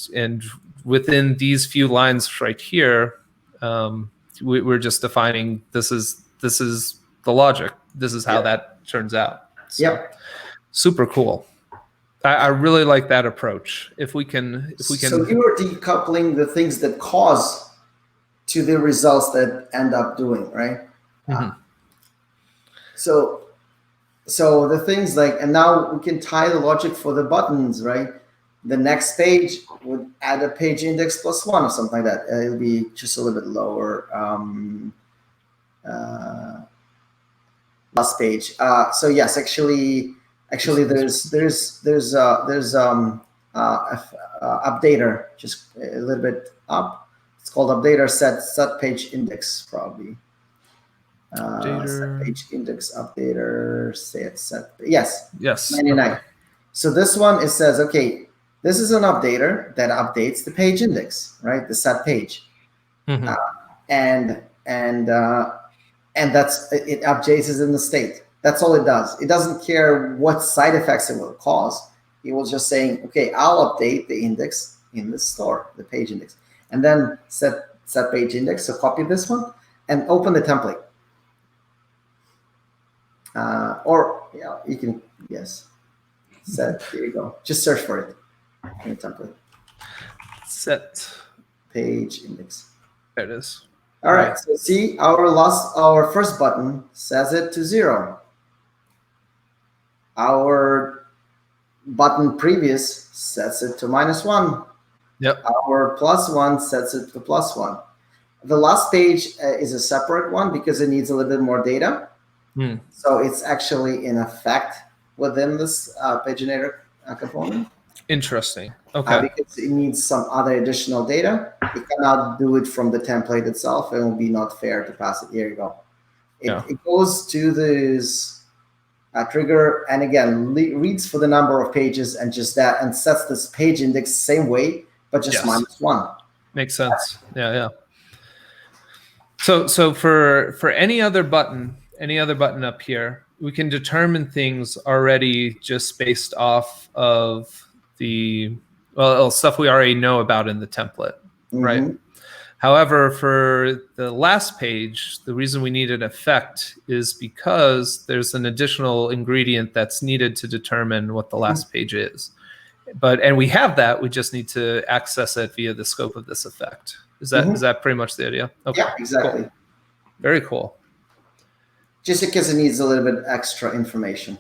within these few lines right here, we're just defining this is the logic. This is how that turns out. So, super cool. I really like that approach. If we can. So you are decoupling the things that cause to the results that end up doing, right? So the things like, and now we can tie the logic for the buttons, right? The next page would add a page index +1 or something like that. It'll be just a little bit lower. Last page. So yes, actually, there's updater just a little bit up. It's called updater set page index probably. Set page index updater set. Yes. 99. Okay. So this one, it says, okay, this is an updater that updates the page index, right? The set page, and that's it. Updates in the state. That's all it does. It doesn't care what side effects it will cause. It was just saying, okay, I'll update the index in the store, the page index, and then set page index. So copy this one and open the template. Or you can set. Here you go. Just search for it in the template. Set page index. There it is. All right. So see, our first button says it to 0. Our button previous sets it to -1. Yep. Our +1 sets it to +1. The last page is a separate one because it needs a little bit more data. Hmm. So it's actually in effect within this paginator component. Interesting. Okay. Because it needs some other additional data. It cannot do it from the template itself. It will be not fair to pass it. Here you go. It goes to this trigger, and again, reads for the number of pages and just that, and sets this page index same way, but just -1. Makes sense. Yeah. So for any other button up here, we can determine things already just based off of the stuff we already know about in the template, right? However, for the last page, the reason we need an effect is because there's an additional ingredient that's needed to determine what the last page is. And we have that, we just need to access it via the scope of this effect. Is that pretty much the idea? Okay. Yeah, exactly. Cool. Very cool. Just because it needs a little bit extra information.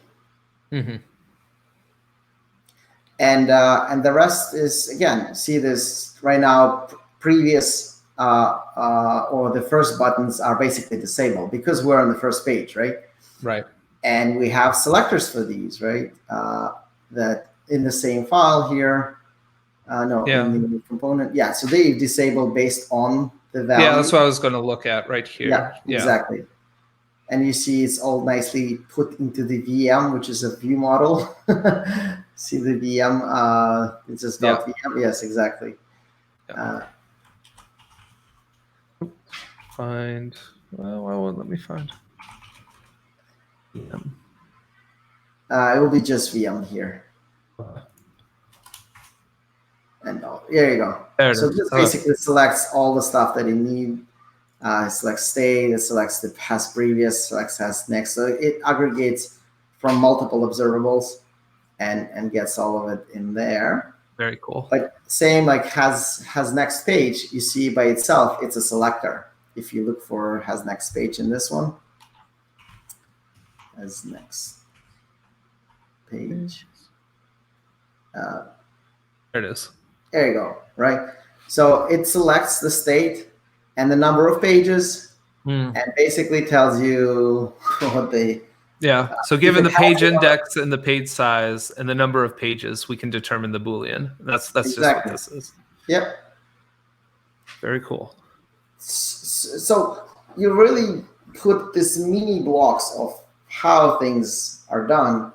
And the rest is, again, see this right now, previous or the first buttons are basically disabled because we're on the first page, right? Right. And we have selectors for these, right? That in the same file here, in the component. Yeah, so they've disabled based on the value. Yeah, that's what I was going to look at right here. Yeah, exactly. And you see it's all nicely put into the VM, which is a view model. See the VM, it's just .vm. Yes, exactly. Find, well, why won't let me find? VM. It will be just VM here. And here you go. So this basically selects all the stuff that you need. It selects state, it selects the past previous, selects has next. So it aggregates from multiple observables and gets all of it in there. Very cool. But same like has next page, you see by itself, it's a selector. If you look for has next page in this one, has next page. There it is. There you go, right? So it selects the state and the number of pages and basically tells you what they... Yeah, so given the page index and the page size and the number of pages, we can determine the Boolean. That's exactly just what this is. Yep. Very cool. So you really put these mini blocks of how things are done,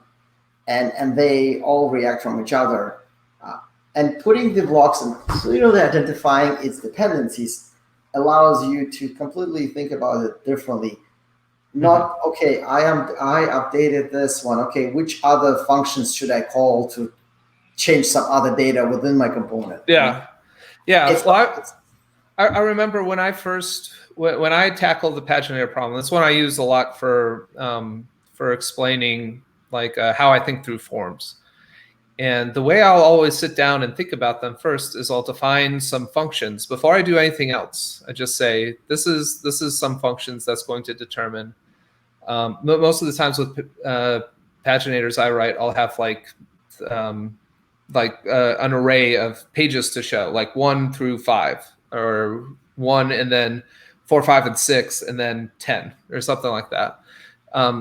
and they all react from each other. And putting the blocks and clearly identifying its dependencies allows you to completely think about it differently. Not, okay, I updated this one. Okay, which other functions should I call to change some other data within my component? Yeah. Yeah. I remember when I tackled the paginator problem, that's one I used a lot for explaining like how I think through forms. And the way I'll always sit down and think about them first is I'll define some functions before I do anything else. I just say, this is some functions that's going to determine. Most of the times with paginators I write, I'll have an array of pages to show, like 1 through 5, or 1 and then 4, 5, and 6, and then 10, or something like that.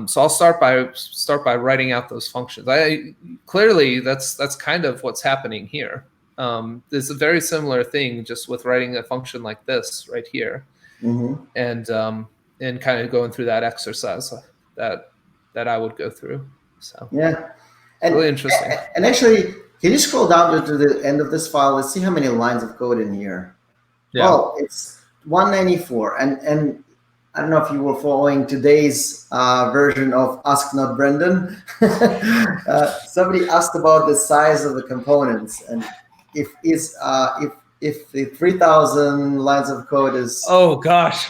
So I'll start by writing out those functions. Clearly that's kind of what's happening here. There's a very similar thing just with writing a function like this right here, and kind of going through that exercise that I would go through. So yeah, and really interesting. And actually, can you scroll down to the end of this file? Let's see how many lines of code in here. Yeah. Well, it's 194, and I don't know if you were following today's version of Ask Not Brendan. Somebody asked about the size of the components, and if the 3,000 lines of code is... Oh gosh.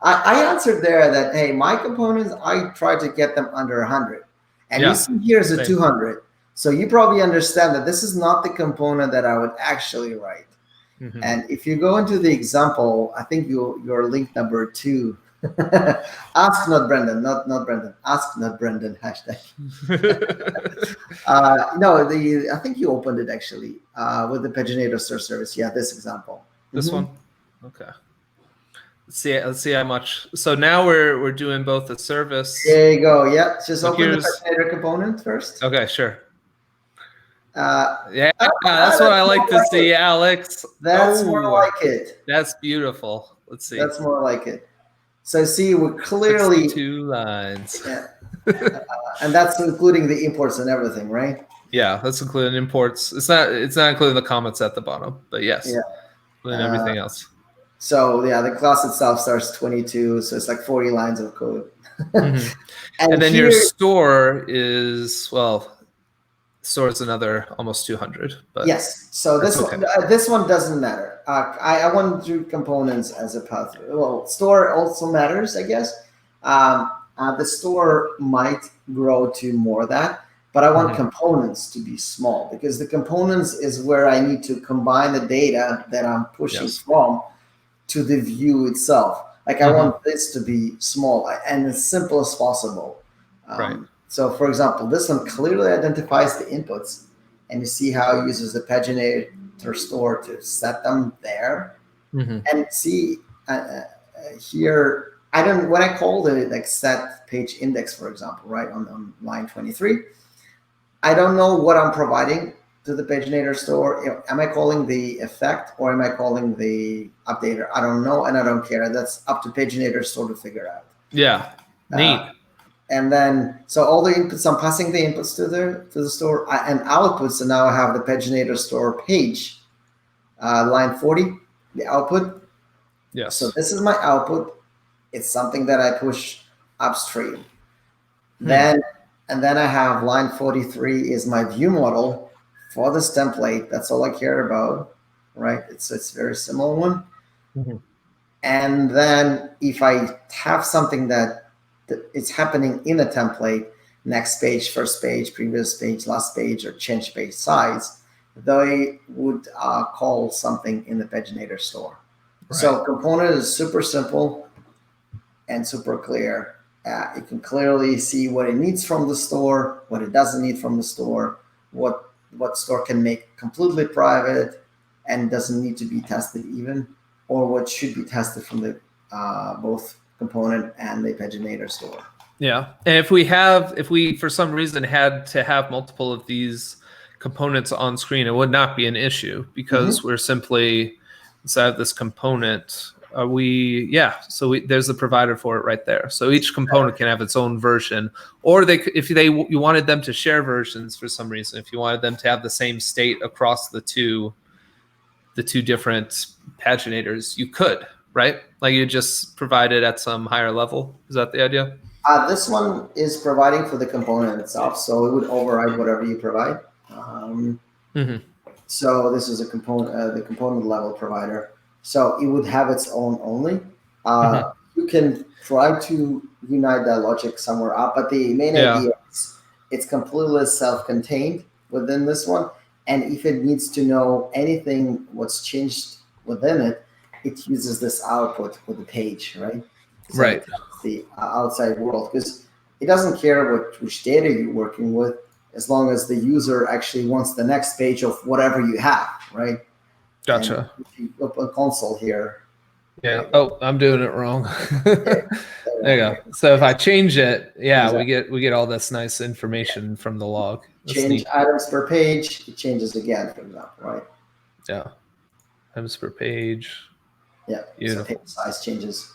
I answered there that, hey, my components, I try to get them under 100. And you see here's a 200. So you probably understand that this is not the component that I would actually write. And if you go into the example, I think your link number 2, Ask Not Brendan, not Brendan, Ask Not Brendan hashtag. I think you opened it actually with the paginator search service. Yeah, this example. This one? Okay. let's see how much. So now we're doing both the service. There you go. Yeah, just So open the here's- paginator component first. Okay, sure. Yeah, That's what I like to more see, it. Alex. That's more like it. That's beautiful. Let's see. That's more like it. So see, we're clearly 62 lines. Yeah. And that's including the imports and everything, right? Yeah, that's including imports. It's not including the comments at the bottom, but yes, Yeah. including everything else. So yeah, the class itself starts 22, so it's like 40 lines of code. Mm-hmm. and then your store is store is another almost 200. But yes, so this one doesn't matter. I want to do components as a path. Well, store also matters, I guess. The store might grow to more of that, but I want components to be small, because the components is where I need to combine the data that I'm pushing from to the view itself. Like I want this to be small and as simple as possible. Right. So for example, this one clearly identifies the inputs, and you see how it uses the paginator store to set them there. And see here, when I call the like set page index, for example, right on line 23, I don't know what I'm providing to the paginator store. Am I calling the effect or am I calling the updater? I don't know, and I don't care. That's up to paginator store to figure out. Yeah, neat. And then, so all the inputs, I'm passing the inputs to the store and outputs. So now I have the paginator store page, line 40, the output. Yes. So this is my output. It's something that I push upstream. Then I have line 43 is my view model for this template. That's all I care about, right? It's a very similar one. And then if I have something that it's happening in a template, next page, first page, previous page, last page, or change page size, they would call something in the paginator store. Right. So component is super simple and super clear. You can clearly see what it needs from the store, what it doesn't need from the store, what store can make completely private and doesn't need to be tested even, or what should be tested from the both component and the paginator store. Yeah, and if we for some reason had to have multiple of these components on screen, it would not be an issue, because we're simply inside this component. There's the provider for it right there. So each component can have its own version, or you wanted them to share versions for some reason, if you wanted them to have the same state across the two different paginators, you could, right? Like you just provide it at some higher level. Is that the idea? This one is providing for the component itself, so it would override whatever you provide. So this is a component, the component level provider. So it would have its own only. You can try to unite that logic somewhere up, but the main idea is it's completely self-contained within this one. And if it needs to know anything, what's changed within it, it uses this output with the page, right? So right. The outside world, because it doesn't care which data you're working with, as long as the user actually wants the next page of whatever you have, right? Gotcha. And if you open console here. Yeah. Oh, I'm doing it wrong. There you go. So if I change it, exactly. we get all this nice information from the log. That's change neat. items per page, it changes again, for example, right? Yeah. Items per page. Yeah. Beautiful. So page size changes.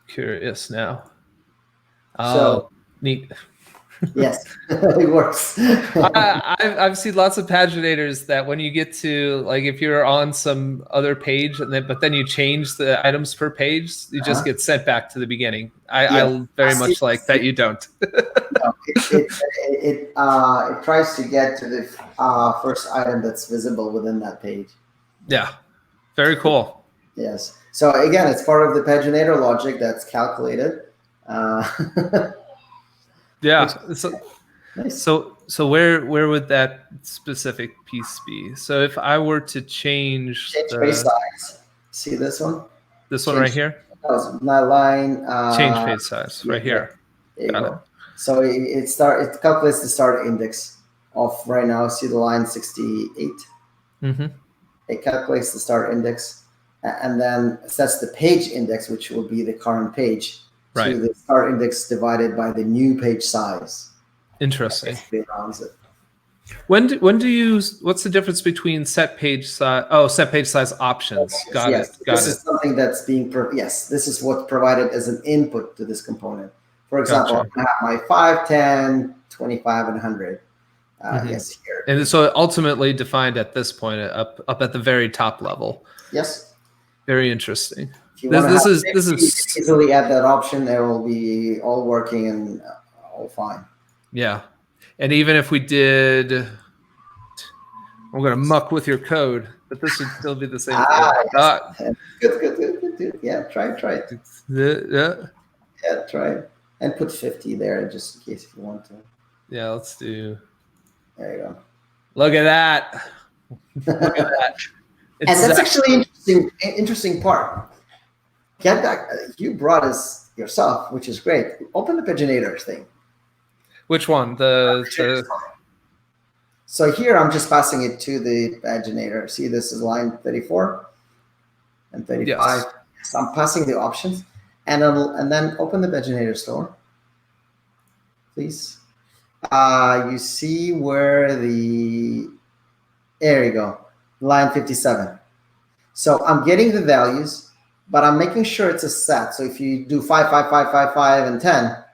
Curious now. So neat. Yes, it works. I've seen lots of paginators that when you get to, like, if you're on some other page but then you change the items per page, you just get sent back to the beginning. I very much like that you don't. No, it tries to get to the first item that's visible within that page. Yeah, very cool. Yes. So again, it's part of the paginator logic that's calculated. Yeah. So where would that specific piece be? So if I were to change page size, see this one? This one right here? My line. Change page size right here. Got it. So it calculates the start index of right now. See the line 68. It calculates the start index, and then sets the page index, which will be the current page, Right. to the start index divided by the new page size. Interesting. Basically rounds it. When do you? What's the difference between set page size? Oh, set page size options. Got it. This is something that's being this is what's provided as an input to this component. For example, I have my 5, 10, 25, and 100. Yes, here. And so ultimately defined at this point, up at the very top level. Yes. Very interesting. If you this is easily add that option. It will be all working and all fine. Yeah. And even if we did, I'm going to muck with your code, but this would still be the same thing. Yes. Good. Yeah, try it. Yeah, try it. And put 50 there just in case if you want to. Yeah, let's do. There you go. Look at that. Look at that. And that's actually interesting part. Get that. You brought us yourself, which is great. Open the paginator thing. Which one? So here I'm just passing it to the paginator. See, this is line 34 and 35. Yes. So I'm passing the options, and then open the paginator store, please. You see where there you go, line 57. So I'm getting the values, but I'm making sure it's a set. So if you do 5, 5, 5, 5, 5, and 10,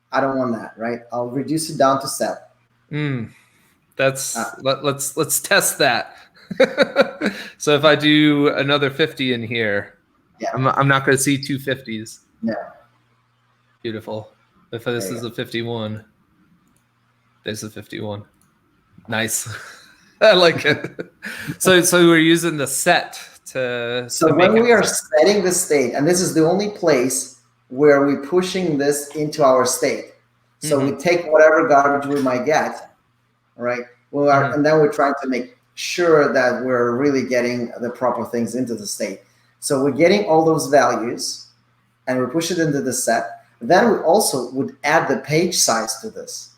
I don't want that, right? I'll reduce it down to set. That's let's test that. So if I do another 50 in here, yeah, I'm not going to see 2 50s. No. Beautiful. If this is a 51, there's a 51. Nice. I like it. So we're using the set to. So when we are setting the state, and this is the only place where we're pushing this into our state. So we take whatever garbage we might get, right? And then we're trying to make sure that we're really getting the proper things into the state. So we're getting all those values, and we push it into the set. Then we also would add the page size to this.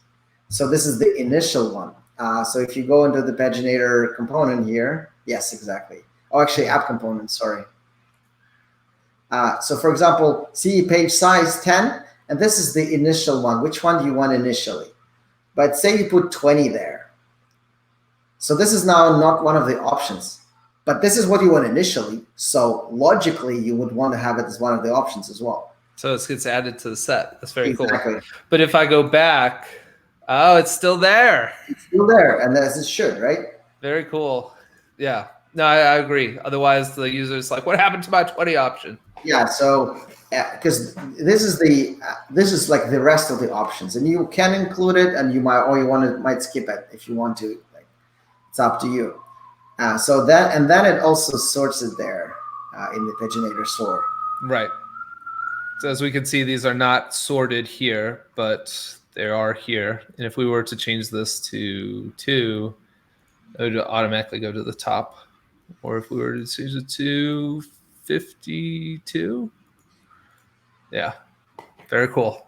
So this is the initial one. So if you go into the paginator component here, yes, exactly. Oh, actually, app component, sorry. So for example, see page size 10, and this is the initial one. Which one do you want initially? But say you put 20 there. So this is now not one of the options, but this is what you want initially. So logically, you would want to have it as one of the options as well. So it gets added to the set. That's very cool. But if I go back, oh, it's still there. It's still there, and as it should, right? Very cool. Yeah. No, I agree. Otherwise, the user's like, what happened to my 20 option? Yeah, so because this is like the rest of the options, and you can include it, and you might skip it if you want to. Like, it's up to you. So then it also sorts it there in the paginator store. Right. So as we can see, these are not sorted here, but they are here. And if we were to change this to 2, it would automatically go to the top. Or if we were to change it to 52, yeah, very cool.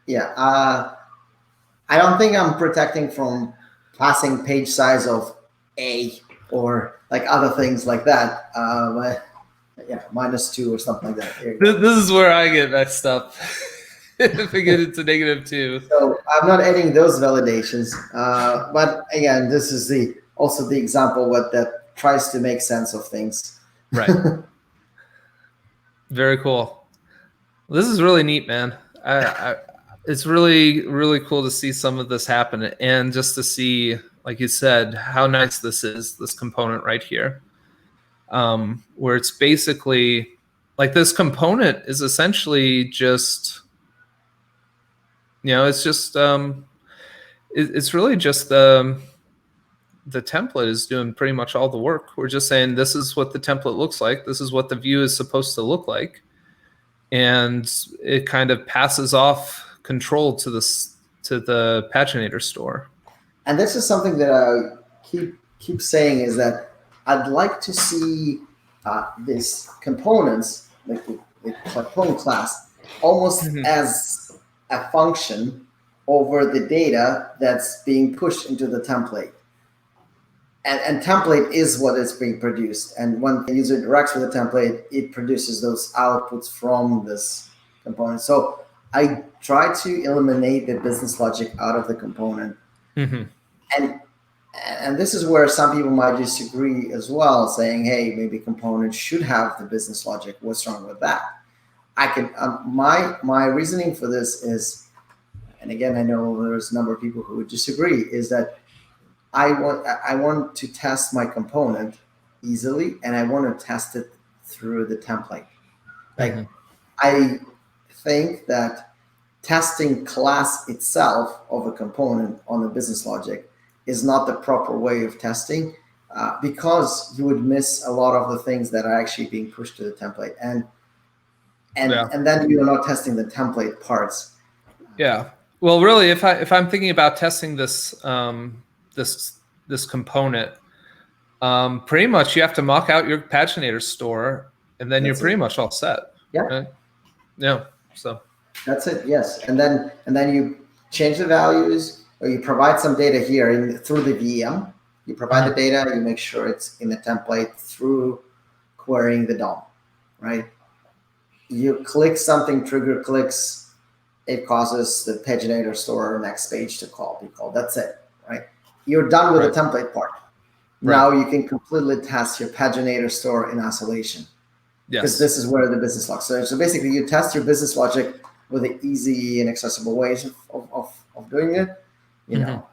Yeah, I don't think I'm protecting from passing page size of A or like other things like that. But yeah, -2 or something like that. This is where I get messed up. If we get into -2. So I'm not adding those validations. But again, this is also the example that tries to make sense of things. Right. Very cool. This is really neat, man. It's really, really cool to see some of this happen, and just to see, like you said, how nice this is, this component right here, where it's basically like this component is essentially just, it's just, it's really just the template is doing pretty much all the work. We're just saying, this is what the template looks like. This is what the view is supposed to look like. And it kind of passes off control to the paginator store. And this is something that I keep saying, is that I'd like to see these components, like the component class, almost as a function over the data that's being pushed into the template. and template is what is being produced. And when the user interacts with the template, it produces those outputs from this component. So I try to eliminate the business logic out of the component. Mm-hmm. And this is where some people might disagree as well, saying, hey, maybe components should have the business logic. What's wrong with that? I can my reasoning for this is, and again, I know there's a number of people who would disagree, is that I want to test my component easily, and I want to test it through the template. Like, I think that testing class itself of a component on the business logic is not the proper way of testing, because you would miss a lot of the things that are actually being pushed to the template, and then you're not testing the template parts. Yeah. Well, really, if I'm thinking about testing this this component, pretty much you have to mock out your paginator store, and then you're pretty much all set. Yeah. Right? Yeah. So that's it. Yes, and then you change the values, or you provide some data here through the VM. You provide the data. You make sure it's in the template through querying the DOM, right? You click something, trigger clicks, it causes the paginator store next page to be called. That's it, right? You're done with the template part. Now you can completely test your paginator store in isolation. Yes. Because this is where the business logic. So basically, you test your business logic with the easy and accessible ways of doing it, you know,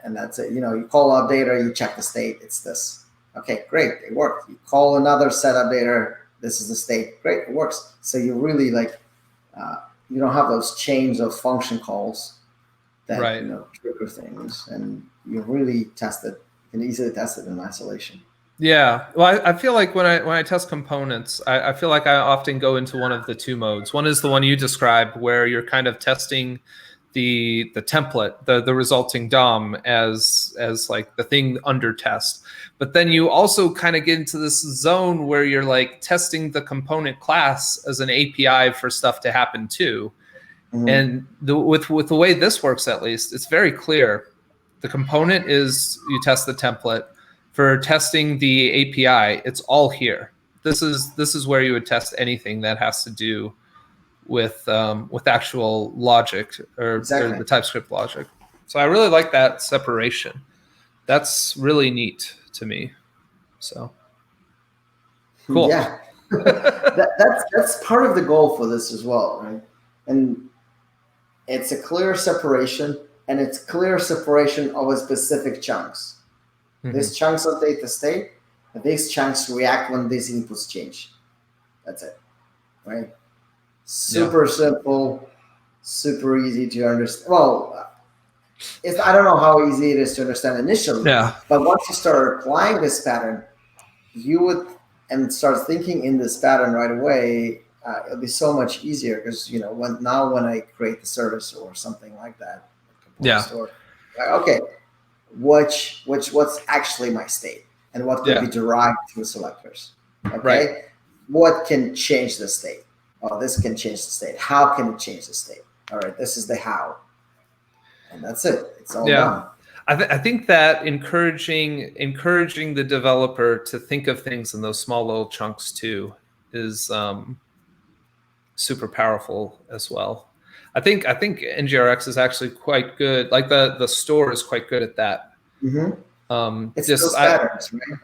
and that's it. You know, you call updater, you check the state, it's this. Okay, great, it worked. You call another set updater, this is the state. Great, it works. So you really you don't have those chains of function calls that trigger things, and you really test it. You can easily test it in isolation. Yeah, well, I feel like when I test components, I feel like I often go into one of the two modes. One is the one you described, where you're kind of testing the template, the resulting DOM as like the thing under test. But then you also kind of get into this zone where you're like testing the component class as an API for stuff to happen too. And with the way this works, at least, it's very clear. The component is, you test the template. For testing the API, it's all here. This is where you would test anything that has to do with actual logic or the TypeScript logic. So I really like that separation. That's really neat to me. So cool. Yeah, that's part of the goal for this as well, right? And it's a clear separation, and it's clear separation of a specific chunks. These chunks of data state, and these chunks react when these inputs change. That's it, right? Super simple, super easy to understand. Well, I don't know how easy it is to understand initially, but once you start applying this pattern, you would start thinking in this pattern right away. It'll be so much easier, because when I create the service or something like that, store, okay. What's actually my state, and what could be derived through selectors. Okay, what can change the state? Oh, this can change the state. How can it change the state? All right, this is the how, and that's it. It's all done. I think that encouraging the developer to think of things in those small little chunks too is super powerful as well. I think NGRX is actually quite good. Like the store is quite good at that. It's just those patterns, right?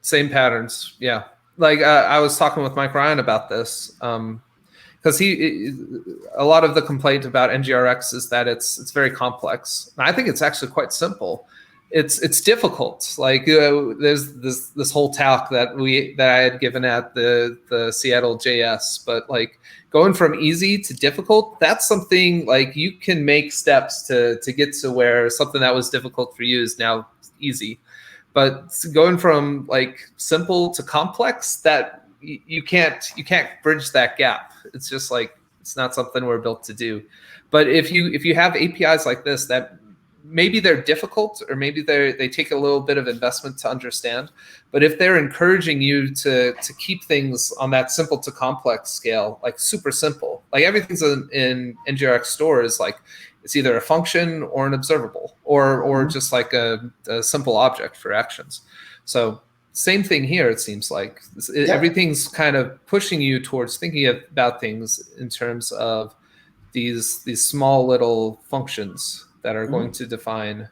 Same patterns, yeah. Like I was talking with Mike Ryan about this, because a lot of the complaint about NGRX is that it's very complex. And I think it's actually quite simple. It's difficult. Like there's this whole talk that I had given at the Seattle JS, but like going from easy to difficult, that's something like you can make steps to get to where something that was difficult for you is now easy. But going from like simple to complex, that you can't bridge that gap. It's just like, it's not something we're built to do. But if you have APIs like this that maybe they're difficult, or maybe they take a little bit of investment to understand. But if they're encouraging you to keep things on that simple to complex scale, like super simple, like everything's in NGRX store is like, it's either a function or an observable, or just like a simple object for actions. So same thing here, it seems like. Everything's kind of pushing you towards thinking about things in terms of these small little functions that are going to define,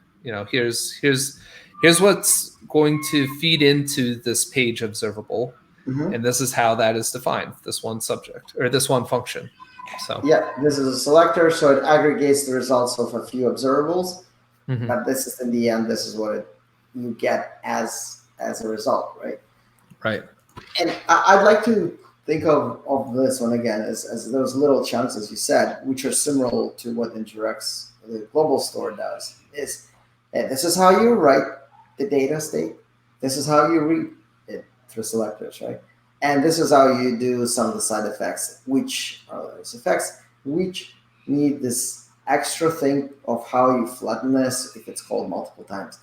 here's what's going to feed into this page observable, and this is how that is defined, this one subject or this one function. So yeah, this is a selector, so it aggregates the results of a few observables, but this is, in the end, this is what you get as a result, right? Right. And I'd like to think of this one again as those little chunks, as you said, which are similar to what NGRX, the global store, does. This is how you write the data state. This is how you read it through selectors, right? And this is how you do some of the side effects, which are those effects, which need this extra thing of how you flatten this if it's called multiple times.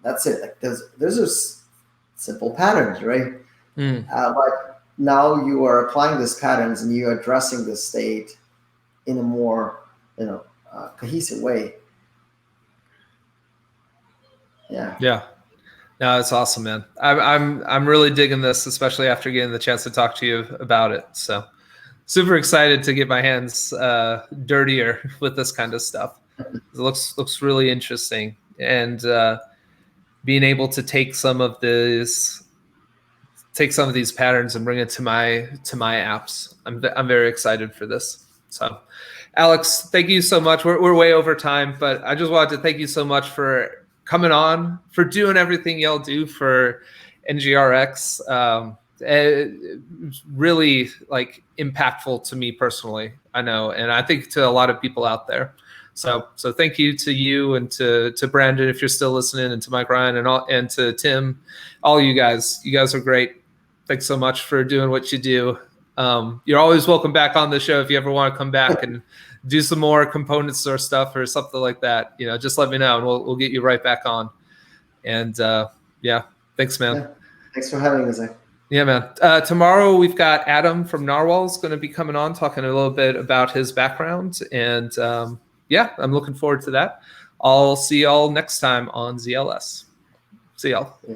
That's it. Like those are simple patterns, right? But now you are applying these patterns and you're addressing the state in a more, cohesive way. Yeah. Yeah. No, it's awesome, man. I'm really digging this, especially after getting the chance to talk to you about it. So super excited to get my hands dirtier with this kind of stuff. It looks really interesting, and being able to take some of these patterns and bring it to my apps. I'm very excited for this. So, Alex, thank you so much. We're way over time, but I just wanted to thank you so much for coming on, for doing everything y'all do for NGRX. It's really like impactful to me personally, I know, and I think to a lot of people out there. So thank you to you and to Brandon, if you're still listening, and to Mike Ryan and to Tim, all you guys. You guys are great. Thanks so much for doing what you do. You're always welcome back on the show if you ever want to come back and do some more component store stuff or something like that. Just let me know and we'll get you right back on. And yeah, thanks, man. Yeah. Thanks for having me, Zach. Yeah, man. Tomorrow we've got Adam from Narwhal's going to be coming on, talking a little bit about his background. And yeah, I'm looking forward to that. I'll see y'all next time on ZLS. See y'all. Yeah.